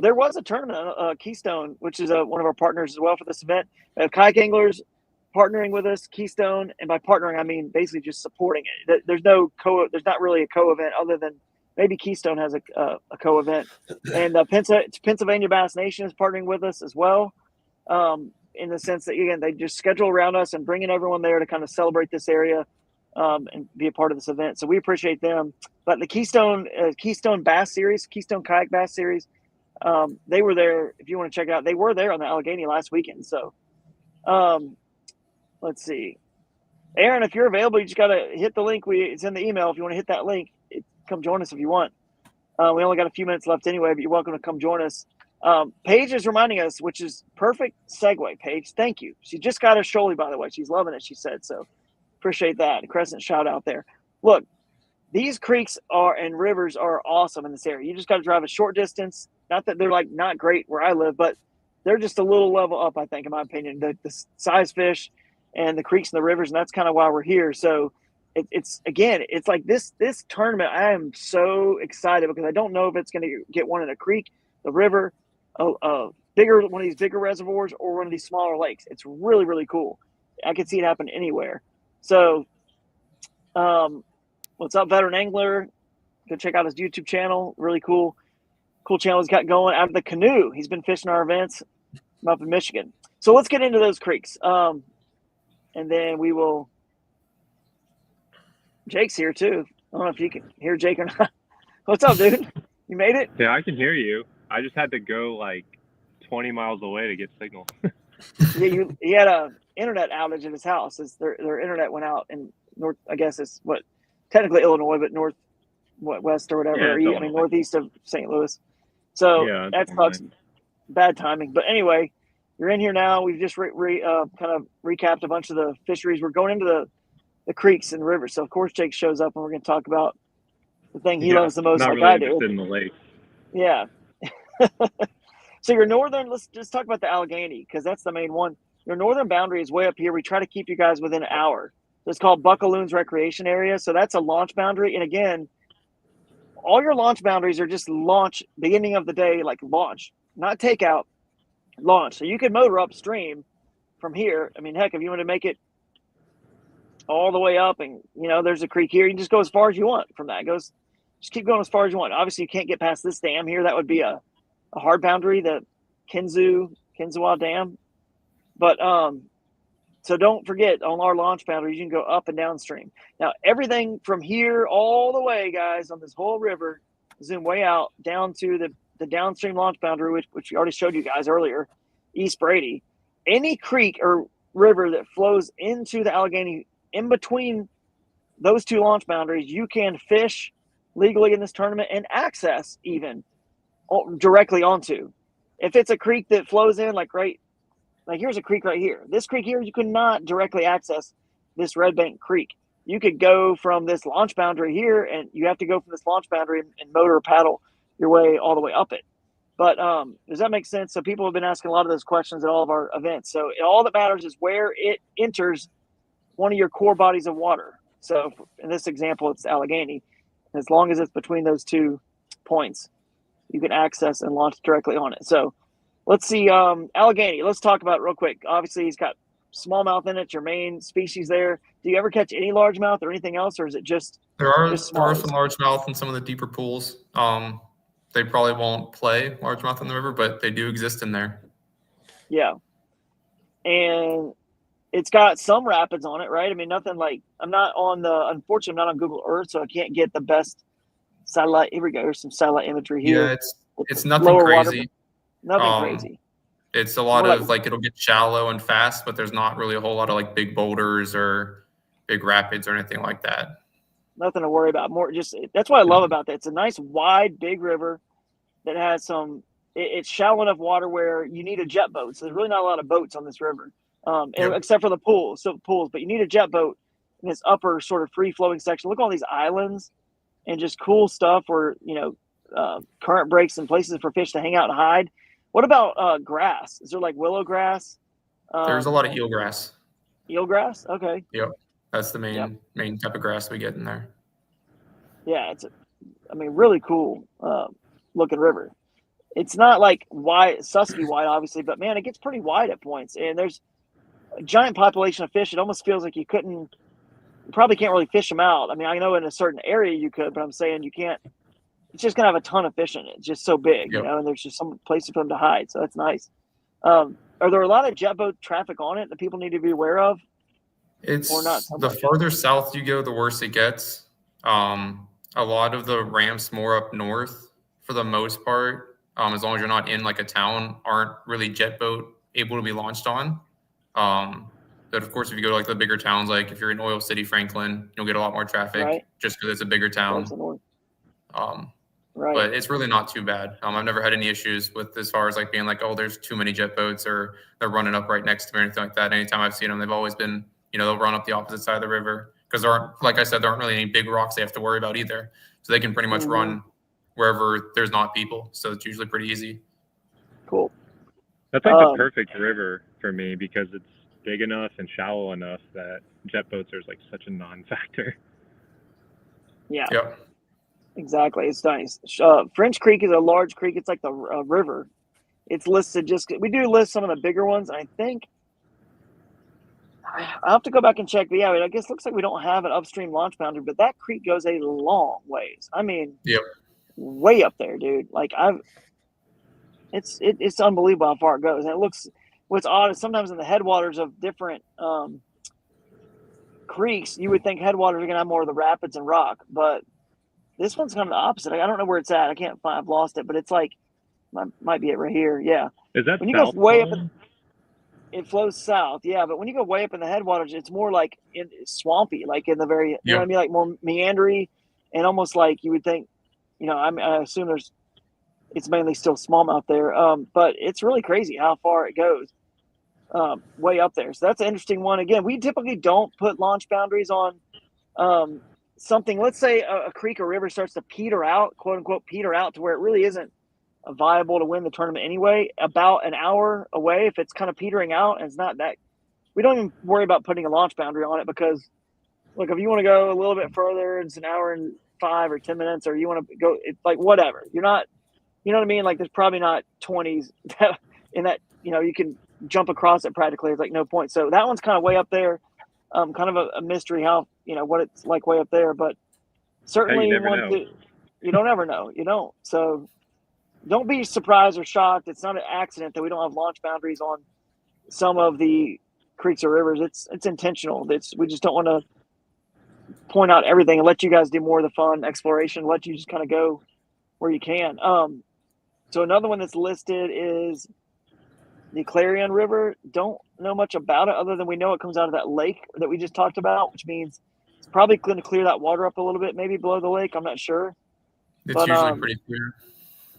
There was a tournament, Keystone, which is one of our partners as well for this event. We have kayak anglers partnering with us, Keystone, and by partnering, I mean basically just supporting it. There's not really a co-event other than maybe Keystone has a co-event. And Pennsylvania Bass Nation is partnering with us as well. In the sense that, again, they just schedule around us and bringing everyone there to kind of celebrate this area and be a part of this event. So we appreciate them. But the Keystone Bass Series, Keystone Kayak Bass Series, they were there. If you want to check it out, they were there on the Allegheny last weekend. So let's see. Aaron, if you're available, you just got to hit the link. It's in the email. If you want to hit that link, come join us if you want. We only got a few minutes left anyway, but you're welcome to come join us. Paige is reminding us, which is perfect segue. Paige, thank you. She just got her Shoalie, by the way. She's loving it, she said. So appreciate that. Crescent shout out there. Look, these creeks and rivers are awesome in this area. You just got to drive a short distance. Not that they're like not great where I live, but they're just a little level up, I think, in my opinion. The size fish and the creeks and the rivers, and that's kind of why we're here. So it's like this tournament. I am so excited because I don't know if it's going to get one in a creek, the river, one of these bigger reservoirs, or one of these smaller lakes. It's really, really cool. I could see it happen anywhere. So, what's up, Veteran Angler? Go check out his YouTube channel. Really cool channel he's got going out of the canoe. He's been fishing our events up in Michigan. So let's get into those creeks. And then we will. Jake's here too. I don't know if you can hear Jake or not. What's up, dude? You made it? Yeah, I can hear you. I just had to go like 20 miles away to get signal. Yeah, he had a internet outage at his house. Their internet went out in north. I guess it's technically Illinois, but west or whatever. Yeah, I mean northeast of St. Louis. So yeah, that sucks. Bad timing. But anyway, you're in here now. We've just kind of recapped a bunch of the fisheries. We're going into the creeks and rivers. So of course Jake shows up and we're going to talk about the thing he loves the most, not like really I do. Interested in the lake. Yeah. So your northern, let's just talk about the Allegheny because that's the main one. Your northern boundary is way up here. We try to keep you guys within an hour. So it's called Buckaloons Recreation Area. So that's a launch boundary. And again, all your launch boundaries are just launch, beginning of the day, like launch, not takeout, launch. So you can motor upstream from here. I mean, heck, if you want to make it all the way up and, there's a creek here, you can just go as far as you want from that. Just keep going as far as you want. Obviously, you can't get past this dam here. That would be a hard boundary, the Kinzua Dam. But So don't forget, on our launch boundary, you can go up and downstream. Now, everything from here all the way, guys, on this whole river, zoom way out down to the downstream launch boundary, which we already showed you guys earlier, East Brady. Any creek or river that flows into the Allegheny in between those two launch boundaries, you can fish legally in this tournament and access even directly onto. If it's a creek that flows in, like here's a creek right here. This creek here, you could not directly access this Red Bank Creek. You could go from this launch boundary here, and you have to go from this launch boundary and motor or paddle your way all the way up it. But does that make sense? So people have been asking a lot of those questions at all of our events. So all that matters is where it enters one of your core bodies of water. So in this example, it's Allegheny. As long as it's between those 2 points, you can access and launch directly on it. So let's see, Allegheny. Let's talk about it real quick. Obviously, he's got smallmouth in it, your main species there. Do you ever catch any largemouth or anything else, or is it just there are just some largemouth in some of the deeper pools. They probably won't play largemouth in the river, but they do exist in there. Yeah, and it's got some rapids on it, right? I mean, nothing like unfortunately, I'm not on Google Earth, so I can't get the best satellite. Here we go. Here's some satellite imagery here. Yeah, it's nothing crazy. Nothing crazy. It's a lot of like it'll get shallow and fast, but there's not really a whole lot of like big boulders or big rapids or anything like that. Nothing to worry about. More just that's what I love about that. It's a nice wide big river that has some. It's shallow enough water where you need a jet boat. So there's really not a lot of boats on this river, except for the pools. But you need a jet boat in this upper sort of free flowing section. Look at all these islands and just cool stuff where current breaks and places for fish to hang out and hide. What about grass? Is there like willow grass? There's a lot of eelgrass. Eelgrass? Okay. Yep. That's the main type of grass we get in there. Yeah, it's really cool looking river. It's not like wide, Susky wide, obviously, but man, it gets pretty wide at points. And there's a giant population of fish. It almost feels like you probably can't really fish them out. I mean, I know in a certain area you could, but I'm saying you can't. It's just gonna have a ton of fish in it. It's just so big, and there's just some places for them to hide. So that's nice. Are there a lot of jet boat traffic on it that people need to be aware of? It's or not so the farther south you go, the worse it gets. A lot of the ramps more up north, for the most part, as long as you're not in like a town, aren't really jet boat able to be launched on. But of course, if you go to like the bigger towns, like if you're in Oil City, Franklin, you'll get a lot more traffic just because it's a bigger town. But it's really not too bad. I've never had any issues with as far as like being like, oh, there's too many jet boats or they're running up right next to me or anything like that. Anytime I've seen them, they've always been, they'll run up the opposite side of the river because there aren't, like I said, there aren't really any big rocks they have to worry about either. So they can pretty much run wherever there's not people. So it's usually pretty easy. Cool. That's like the perfect river for me because it's big enough and shallow enough that jet boats are like such a non-factor. Yeah. Yep. Exactly. It's nice. French Creek is a large creek. It's like the river. It's listed we do list some of the bigger ones. I think I'll have to go back and check. But yeah, I guess it looks like we don't have an upstream launch boundary, but that creek goes a long ways. I mean, way up there, dude. Like it's unbelievable how far it goes. And what's odd is sometimes in the headwaters of different creeks, you would think headwaters are going to have more of the rapids and rock, but this one's kind of the opposite. I don't know where it's at. I can't find. I've lost it, but it's like might be it right here. Yeah. Is that when you go way up? It flows south. Yeah, but when you go way up in the headwaters, it's more like swampy, like in the very. You know what I mean? Like more meandery, and almost like you would think. I assume it's mainly still smallmouth there. But it's really crazy how far it goes. Way up there. So that's an interesting one. Again, we typically don't put launch boundaries on. Something, let's say a creek or river starts to peter out, quote unquote, peter out to where it really isn't viable to win the tournament anyway, about an hour away, if it's kind of petering out and it's not that, we don't even worry about putting a launch boundary on it because, look, if you want to go a little bit further, it's an hour and 5 or 10 minutes, or you want to go, it's like whatever. You're not, you know what I mean? Like there's probably not 20s in that, you can jump across it practically. It's like no point. So that one's kind of way up there. Kind of a mystery how, what it's like way up there, but certainly you don't ever know. You don't. So don't be surprised or shocked. It's not an accident that we don't have launch boundaries on some of the creeks or rivers. It's intentional. We just don't want to point out everything and let you guys do more of the fun exploration. Let you just kind of go where you can. So another one that's listed is the Clarion River. Don't know much about it other than we know it comes out of that lake that we just talked about, which means it's probably going to clear that water up a little bit, maybe below the lake. I'm not sure. It's usually pretty clear.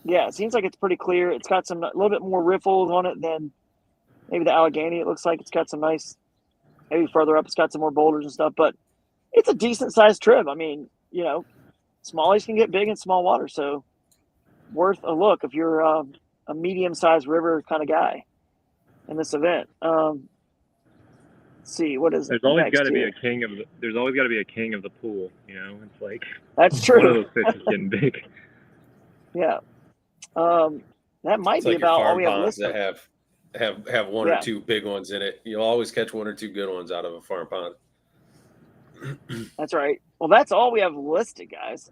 Yeah, it seems like it's pretty clear. It's got a little bit more riffles on it than maybe the Allegheny. It looks like it's got some nice, maybe further up, it's got some more boulders and stuff, but it's a decent sized trip. I mean, smallies can get big in small water, so worth a look if you're a medium sized river kind of guy in this event. Let's see, what is there's always got to be a king of the pool. It's like that's true. One of those fish is getting big. Yeah, that might It's be like about your all farm we have ponds listed. that have one or two big ones in it. You'll always catch one or two good ones out of a farm pond. That's right. Well, that's all we have listed, guys.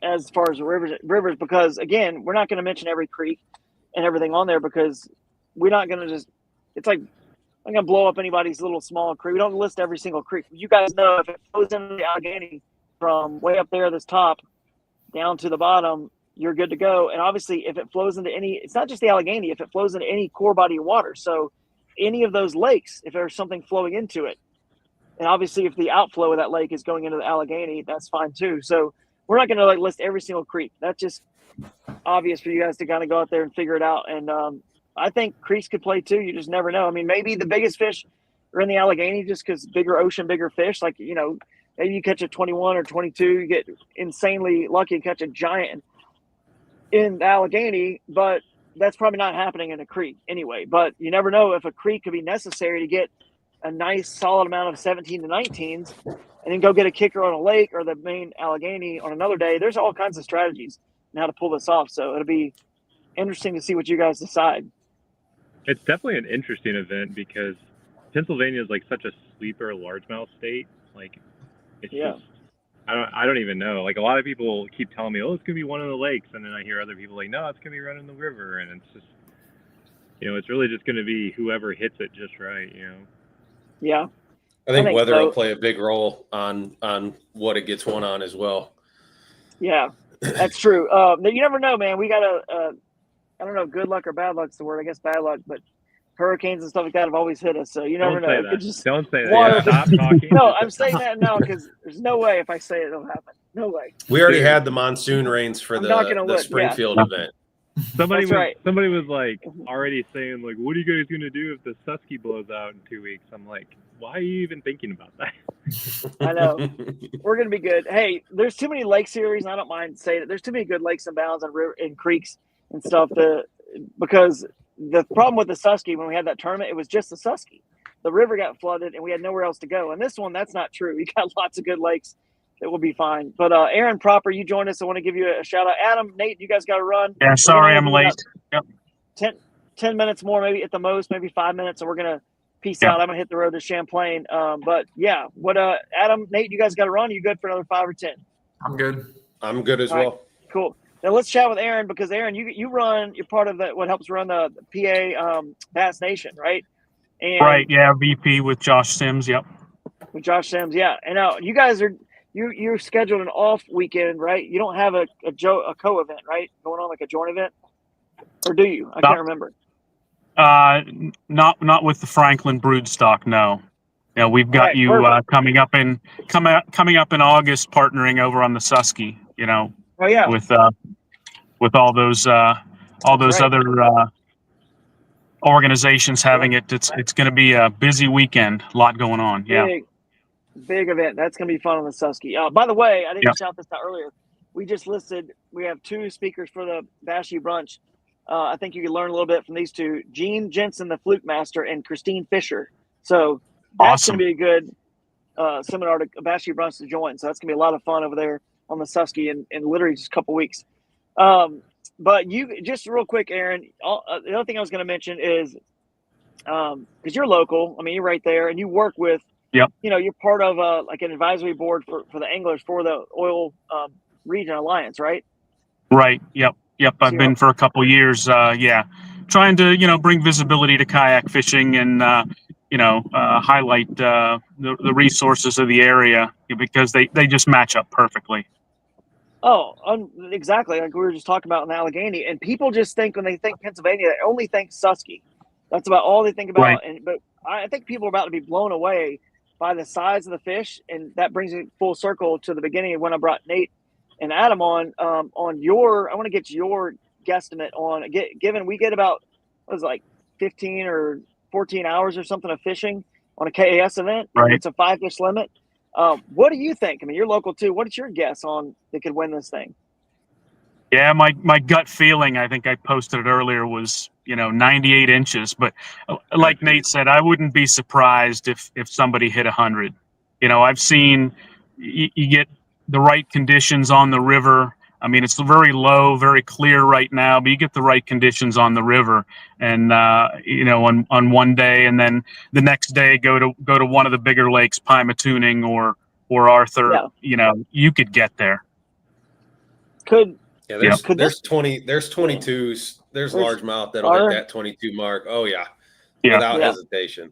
As far as rivers, because again, we're not going to mention every creek and everything on there because we're not going to just. It's like I'm going to blow up anybody's little small creek. We don't list every single creek. You guys know if it flows into the Allegheny from way up there, this top, down to the bottom, you're good to go. And obviously, if it flows into it's not just the Allegheny. If it flows into any core body of water, so any of those lakes, if there's something flowing into it. And obviously, if the outflow of that lake is going into the Allegheny, that's fine too. So we're not going to list every single creek. That's just obvious for you guys to kind of go out there and figure it out. And I think creeks could play too. You just never know. I mean, maybe the biggest fish are in the Allegheny just because bigger ocean, bigger fish. Like, maybe you catch a 21 or 22, you get insanely lucky and catch a giant in the Allegheny, but that's probably not happening in a creek anyway. But you never know if a creek could be necessary to get a nice solid amount of 17 to 19s and then go get a kicker on a lake or the main Allegheny on another day. There's all kinds of strategies on how to pull this off. So it'll be interesting to see what you guys decide. It's definitely an interesting event because Pennsylvania is like such a sleeper largemouth state. Like it's just, I don't even know. Like a lot of people keep telling me, oh, it's going to be one of the lakes. And then I hear other people like, no, it's going to be running the river. And it's just, it's really just going to be whoever hits it just right, Yeah. I think weather will play a big role on what it gets one on as well. Yeah, that's true. You never know, man. We got I don't know, good luck or bad luck's the word. I guess bad luck, but hurricanes and stuff like that have always hit us. So you never know. Don't say that. Stop talking. No, I'm saying that now because there's no way if I say it, it'll happen. No way. We already had the monsoon rains for the Springfield event. Somebody was like already saying like, what are you guys gonna do if the Susky blows out in 2 weeks? I'm like, why are you even thinking about that? I know. We're gonna be good. Hey, there's too many lake series, and I don't mind saying it. There's too many good lakes and bounds and creeks and stuff because the problem with the Susky when we had that tournament, it was just the Susky. The river got flooded and we had nowhere else to go. And this one, that's not true. We got lots of good lakes. It will be fine. But Aaron Proper, you joined us. I want to give you a shout out. Adam, Nate, you guys got to run. Yeah, sorry I'm late. Yep. 10 minutes more, maybe at the most, maybe 5 minutes. And we're going to peace out. I'm going to hit the road to Champlain. But yeah, Adam, Nate, you guys got to run. Are you good for another 5 or 10? I'm good. I'm good as well. Right, cool. Now let's chat with Aaron because Aaron, you're part of what helps run the PA Bass Nation, right? And right. Yeah. VP with Josh Sims. Yep. With Josh Sims. Yeah. And now you guys you're scheduled an off weekend, right? You don't have a co-event, right? Going on like a joint event, or do you? I can't remember. Not with the Franklin Broodstock. No. Yeah, we've got you coming up in August, partnering over on the Susky. Oh yeah. With all those other organizations having it, it's going to be a busy weekend. A lot going on. Yeah. Big event. That's going to be fun on the Susky. By the way, I didn't shout this out earlier. We just listed. We have 2 speakers for the Bass U Brunch. I think you can learn a little bit from these 2: Gene Jensen, the Fluke Master, and Christine Fisher. So that's going to be a good seminar to Bass U Brunch to join. So that's going to be a lot of fun over there on the Susky in literally just a couple weeks. But you just real quick, Aaron, the other thing I was going to mention is because you're local. I mean, you're right there, and you work with. Yep. You're part of like an advisory board for the anglers for the Oil Region Alliance, right? Right. Yep. I've been for a couple of years. Trying to bring visibility to kayak fishing and highlight the resources of the area because they just match up perfectly. Oh, exactly. Like we were just talking about in Allegheny, and people just think when they think Pennsylvania, they only think Susky. That's about all they think about. Right. But I think people are about to be blown away by the size of the fish, and that brings me full circle to the beginning of when I brought Nate and Adam on your. I want to get your guesstimate on given we get about what was it, like 15 or 14 hours or something of fishing on a KAS event. Right. It's a 5-fish limit. What do you think? I mean, you're local too. What's your guess on that could win this thing? Yeah, my gut feeling, I think I posted it earlier, was 98 inches. But like Nate said, I wouldn't be surprised if somebody hit 100. I've seen you get the right conditions on the river. I mean, it's very low, very clear right now, but you get the right conditions on the river, and on one day, and then the next day go to one of the bigger lakes, Pymatuning or Arthur. Yeah. You could get there. There's 22s. There's largemouth that'll hit that 22 mark. Oh yeah. Without hesitation.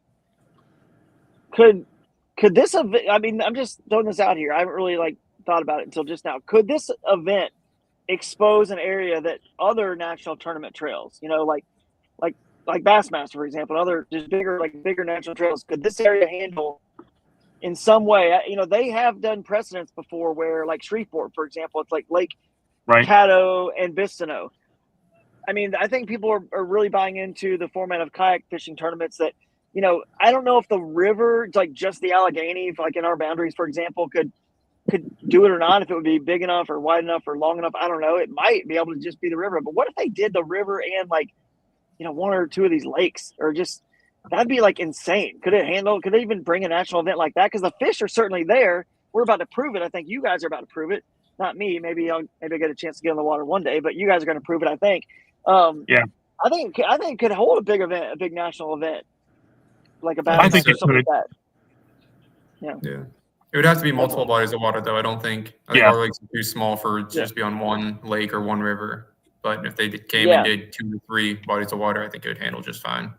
Could this event? I mean, I'm just throwing this out here. I haven't really thought about it until just now. Could this event expose an area that other national tournament trails, like Bassmaster, for example, other just bigger national trails? Could this area handle in some way? They have done precedents before where, like Shreveport, for example, it's like Lake Caddo and Bistineau. I mean, I think people are really buying into the format of kayak fishing tournaments that, I don't know if the river, like just the Allegheny, like in our boundaries, for example, could do it or not, if it would be big enough or wide enough or long enough. I don't know. It might be able to just be the river. But what if they did the river and one or two of these lakes, or just that'd be insane. Could it even bring a national event like that? Because the fish are certainly there. We're about to prove it. I think you guys are about to prove it. Not me. Maybe I'll get a chance to get in the water one day, but you guys are going to prove it, I think. I think it could hold a big event, a big national event, like a Bassmaster or something like that. Yeah. It would have to be multiple bodies of water, though. I think our lakes are too small to just be on one lake or one river. But if they came and did 2 or 3 bodies of water, I think it would handle just fine.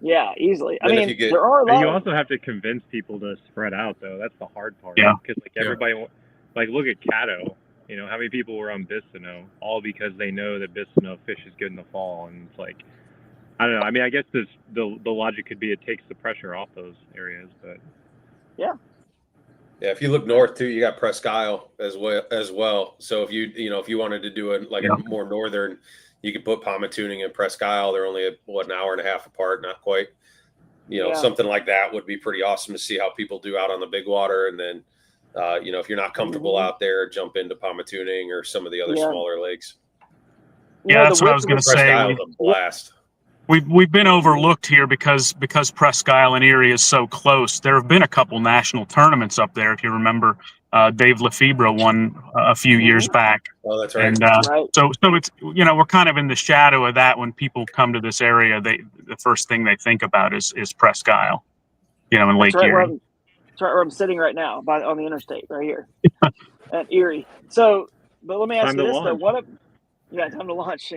Yeah, easily. I mean, there are a lot. You also have to convince people to spread out, though. That's the hard part. Yeah. Because everybody, look at Caddo. How many people were on Bistineau, all because they know that Bistineau fish is good in the fall, and it's I don't know. I mean, I guess the logic could be it takes the pressure off those areas, but yeah. If you look north too, you got Presque Isle as well. So if you wanted to do a more northern, you could put Pymatuning and Presque Isle. They're only an hour and a half apart, not quite. Something like that would be pretty awesome to see how people do out on the big water, and then. If you're not comfortable out there, jump into Pymatuning or some of the other smaller lakes. Yeah, that's what I was going to say. Blast. We've been overlooked here because Presque Isle and Erie is so close. There have been a couple national tournaments up there. If you remember, Dave Lefebvre won a few years back. Oh, that's right. And so it's we're kind of in the shadow of that. When people come to this area, the first thing they think about is Presque Isle, in Lake Erie. That's right where I'm sitting right now, on the interstate, right here at Erie. So, but let me ask you this though: time to launch.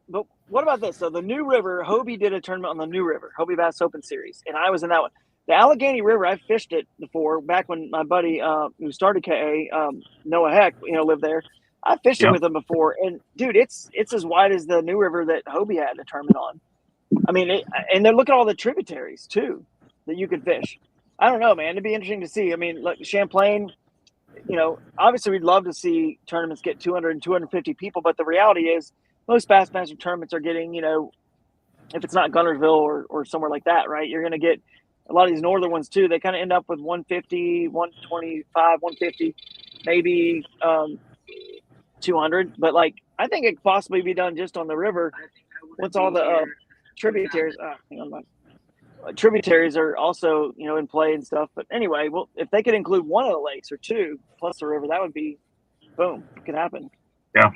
But what about this? So the New River, Hobie did a tournament on the New River, Hobie Bass Open Series, and I was in that one. The Allegheny River, I fished it before, back when my buddy who started KA, Noah Heck, lived there. I fished it with him before, and dude, it's as wide as the New River that Hobie had a tournament on. I mean, and then look at all the tributaries too that you could fish. I don't know, man. It'd be interesting to see. I mean, look, Champlain, obviously we'd love to see tournaments get 200 and 250 people, but the reality is most Bassmaster tournaments are getting, if it's not Gunnersville or somewhere like that, right? You're going to get a lot of these northern ones too. They kind of end up with 150, 125, 150, maybe 200. But I think it could possibly be done just on the river. Once all the tributaries, tributaries are also in play and stuff. But anyway, well, if they could include one of the lakes or two plus the river, that would be boom. It could happen. Yeah.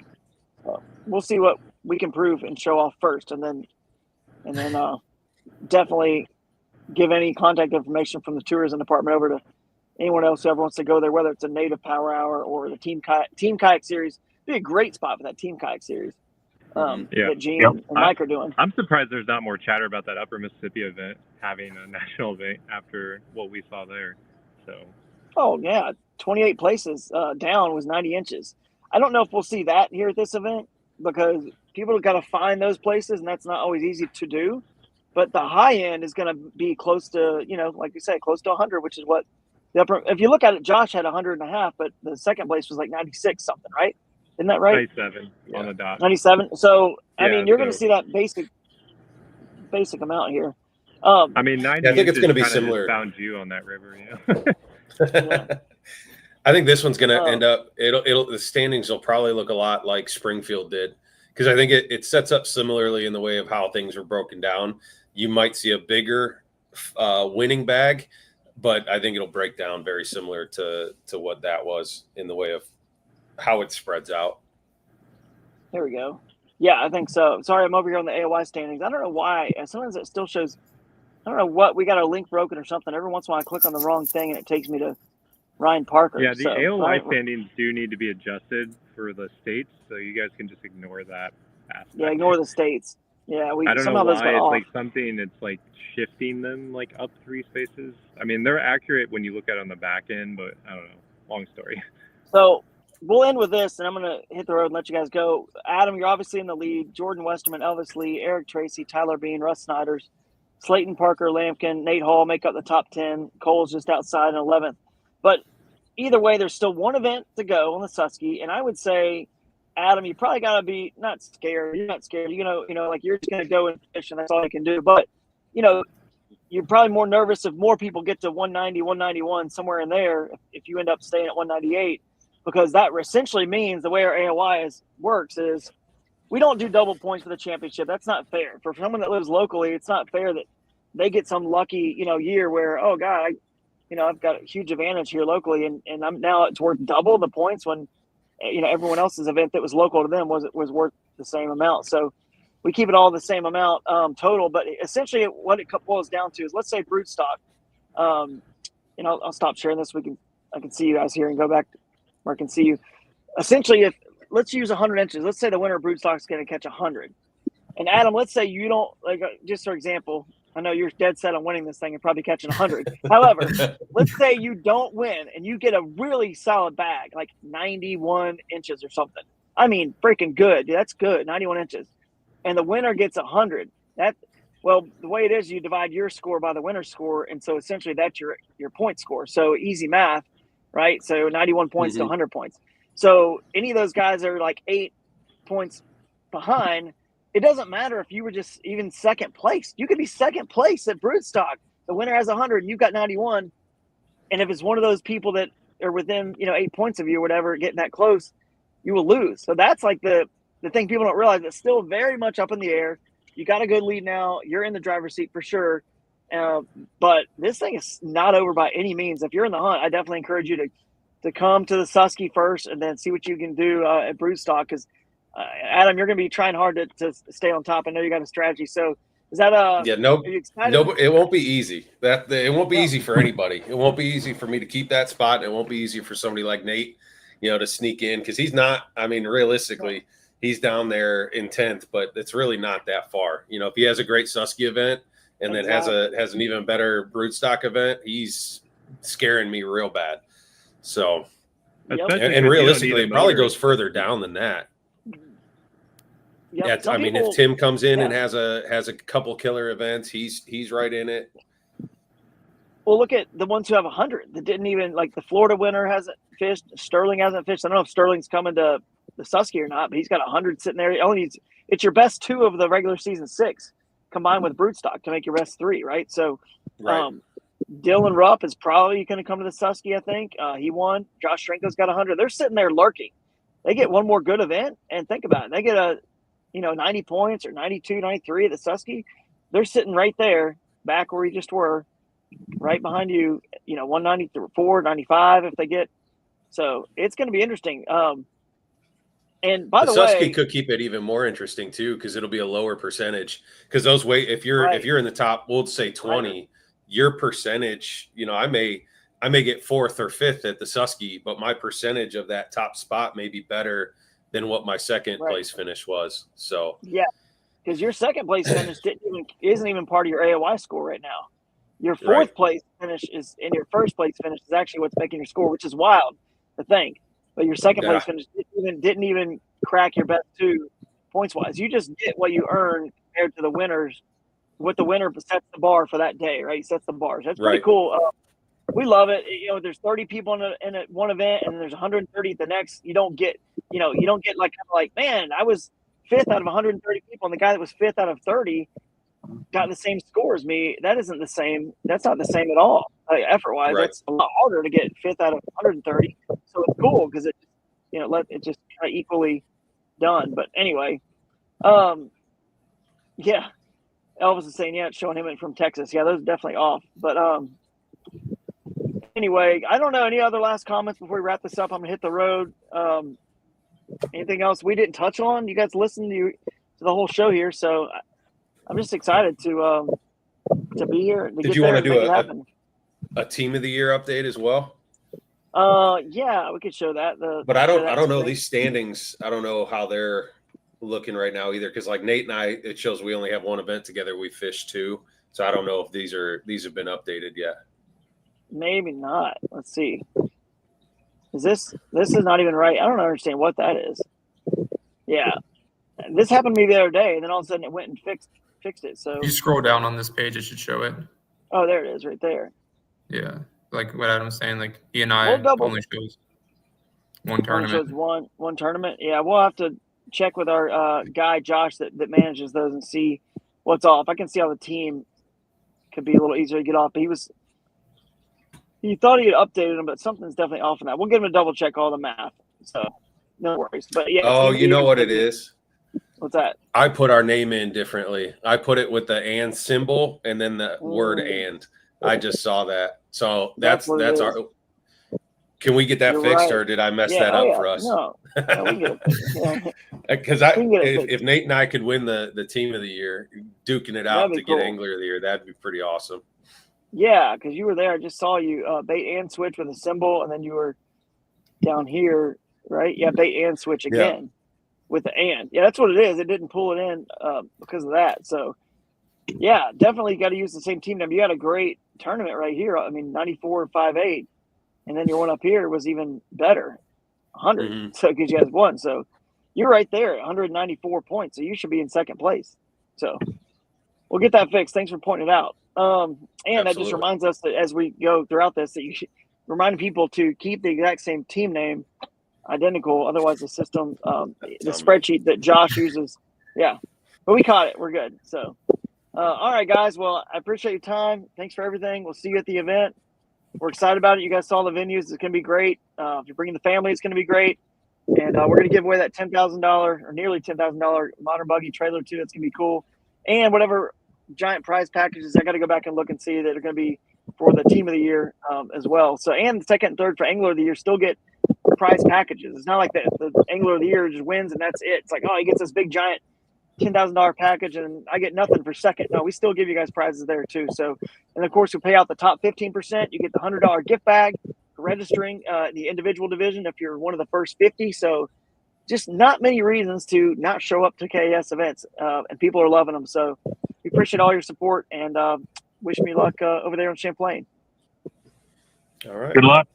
So we'll see what we can prove and show off first, and then definitely give any contact information from the tourism department over to anyone else who ever wants to go there, whether it's a native power hour or the team kayak series. It'd be a great spot for that team kayak series. that Gene and Mike are doing. I'm surprised there's not more chatter about that Upper Mississippi event having a national event after what we saw there. So. Oh yeah, 28 places down was 90 inches. I don't know if we'll see that here at this event because people have got to find those places, and that's not always easy to do. But the high end is going to be close to, like you said, close to 100, which is what the upper. If you look at it, Josh had 100.5, but the second place was like 96 something, right? Isn't that right? 97 on the dot. 97. So I mean, you're going to see that basic amount here. I mean, 90 I think it's going to be similar. Found you on that river, I think this one's going to end up. The standings will probably look a lot like Springfield did, because I think it sets up similarly in the way of how things are broken down. You might see a bigger winning bag, but I think it'll break down very similar to what that was in the way of how it spreads out. There we go. Yeah, I think so. Sorry, I'm over here on the AOY standings. I don't know why. Sometimes it still shows. I don't know what. We got our link broken or something. Every once in a while, I click on the wrong thing and it takes me to Ryan Parker. Yeah, the AOY standings do need to be adjusted for the states, so you guys can just ignore that aspect. Yeah, ignore the states. Yeah, I don't know why it's like something. It's like shifting them like up 3 spaces. I mean, they're accurate when you look at it on the back end, but I don't know. Long story. So we'll end with this, and I'm going to hit the road and let you guys go. Adam, you're obviously in the lead. Jordan Westerman, Elvis Lee, Eric Tracy, Tyler Bean, Russ Snyder's, Slayton Parker, Lampkin, Nate Hall make up the top 10. Cole's just outside in 11th. But either way, there's still one event to go on the Susky, and I would say, Adam, you probably got to be not scared. You're not scared. Like you're just going to go and fish, and that's all you can do. But, you're probably more nervous if more people get to 190, 191, somewhere in there, if you end up staying at 198, because that essentially means the way our AOI works is we don't do double points for the championship. That's not fair. For someone that lives locally, it's not fair that they get some lucky, year where, oh, God, I've got a huge advantage here locally, and I'm now it's worth double the points when, everyone else's event that was local to them was worth the same amount. So we keep it all the same amount total. But essentially what it boils down to is, let's say Broodstock. I'll stop sharing this. I can see you guys here and go back where I can see you. Essentially, let's use 100 inches. Let's say the winner of Broodstock is going to catch 100. And Adam, let's say you don't, just for example, I know you're dead set on winning this thing and probably catching 100. However, let's say you don't win and you get a really solid bag, like 91 inches or something. I mean, freaking good. That's good, 91 inches. And the winner gets 100. The way it is, you divide your score by the winner's score, and so essentially that's your point score. So easy math, right? So 91 points to 100 points. So any of those guys are like 8 points behind. It doesn't matter if you were just even second place. You could be second place at Broodstock. The winner has 100, and you've got 91. And if it's one of those people that are within 8 points of you or whatever, getting that close, you will lose. So that's like the thing people don't realize. It's still very much up in the air. You got a good lead now. You're in the driver's seat for sure. But this thing is not over by any means. If you're in the hunt, I definitely encourage you to come to the Susky first and then see what you can do at Broodstock, because Adam, you're going to be trying hard to stay on top. I know you got a strategy. So is that are you excited? No, it won't be easy. It won't be easy for anybody. It won't be easy for me to keep that spot. And it won't be easy for somebody like Nate, to sneak in, because he's not. I mean, realistically, he's down there in 10th, but it's really not that far. If he has a great Susky event and then has an even better Broodstock event, he's scaring me real bad. So, and realistically, it probably goes further down than that. Yep. Yeah, if Tim comes in and has a couple killer events, he's right in it. Well, look at the ones who have 100 that didn't even, like the Florida winner hasn't fished. Sterling hasn't fished. I don't know if Sterling's coming to the Susky or not, but he's got 100 sitting there. It's your best 2 of the regular season 6 combined with Broodstock to make your best 3, right? So, Dylan Rupp is probably going to come to the Susky, I think. He won. Josh Shrenko's got 100. They're sitting there lurking. They get one more good event, and think about it. They get a 90 points or 92, 93 at the Susky. They're sitting right there, back where we just were, right behind you, 194, 95 if they get. So it's going to be interesting. And by the way, Susky could keep it even more interesting too, because it'll be a lower percentage. Because those if you're in the top, we'll say 20, your percentage, I may get 4th or 5th at the Susky, but my percentage of that top spot may be better than what my second place finish was. So yeah, because your second place finish isn't even part of your AOY score right now. Your fourth place finish is, and your first place finish is actually what's making your score, which is wild to think. But your second place finish didn't even crack your best two points wise. You just get what you earn compared to the winners. What the winner sets the bar for that day, right? He sets the bars. That's pretty cool. We love it. You know, there's 30 people in one event, and there's 130 at the next. You don't get like, man, I was 5th out of 130 people, and the guy that was 5th out of 30 got the same score as me. That isn't the same. That's not the same at all. Effort wise, that's a lot harder to get 5th out of 130. So it's cool because it, let it just kind of equally done. But anyway, yeah. Elvis is saying, it's showing him from Texas. Yeah, those are definitely off. But anyway, I don't know. Any other last comments before we wrap this up? I'm going to hit the road. Anything else we didn't touch on? You guys listened to the whole show here, so I'm just excited to be here. Did you want to do a team of the year update as well? Yeah, we could show that. But I don't know these standings. I don't know how they're looking right now either, because like Nate and I, it shows we only have one event together. We fished 2, so I don't know if these have been updated yet. Maybe not. Let's see. This is not even right. I don't understand what that is. Yeah, this happened to me the other day, and then all of a sudden it went and fixed it. So you scroll down on this page, it should show it. Oh, there it is, right there. Yeah, like what Adam's saying, like he and I only shows one tournament. Shows one tournament. Yeah, we'll have to check with our guy Josh that manages those and see what's off. I can see how the team could be a little easier to get off, but he thought he had updated them, but something's definitely off in that. We'll get him to double check all the math, so no worries. But yeah. Oh, you know what it is? What's that? I put our name in differently. I put it with the and symbol and then the word and. I just saw that. So that's our. Can we get that fixed, or did I mess that up for us? No, we get it. Because if Nate and I could win the team of the year, duking it out to get Angler of the Year, that'd be pretty awesome. Yeah, because you were there. I just saw you bait and switch with a symbol, and then you were down here, right? Yeah, bait and switch again with the and. Yeah, that's what it is. It didn't pull it in because of that. So, yeah, definitely got to use the same team name. You had a great tournament right here. I mean, 94.58. And then your one up here was even better, 100. Mm-hmm. So because you guys won, so you're right there, 194 points. So you should be in second place. So we'll get that fixed. Thanks for pointing it out. And Absolutely. That just reminds us that as we go throughout this, that you should remind people to keep the exact same team name identical. Otherwise, the system, the spreadsheet that Josh uses, but we caught it. We're good. So, all right, guys. Well, I appreciate your time. Thanks for everything. We'll see you at the event. We're excited about it. You guys saw the venues. It's going to be great. If you're bringing the family, it's going to be great. And we're going to give away that $10,000 or nearly $10,000 modern buggy trailer too. That's going to be cool. And whatever giant prize packages, I got to go back and look and see that are going to be for the team of the year as well. So, and the second and third for Angler of the Year still get prize packages. It's not like the Angler of the Year just wins and that's it. It's like, oh, he gets this big giant $10,000 package and I get nothing for second. No, we still give you guys prizes there too. So, and of course we pay out the top 15%. You get the $100 gift bag for registering the individual division if you're one of the first 50. So just not many reasons to not show up to KAS events and people are loving them. So we appreciate all your support and wish me luck over there in Champlain. All right. Good luck.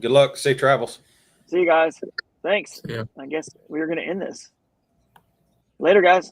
Good luck. Safe travels. See you guys. Thanks. Yeah. I guess we're going to end this. Later, guys.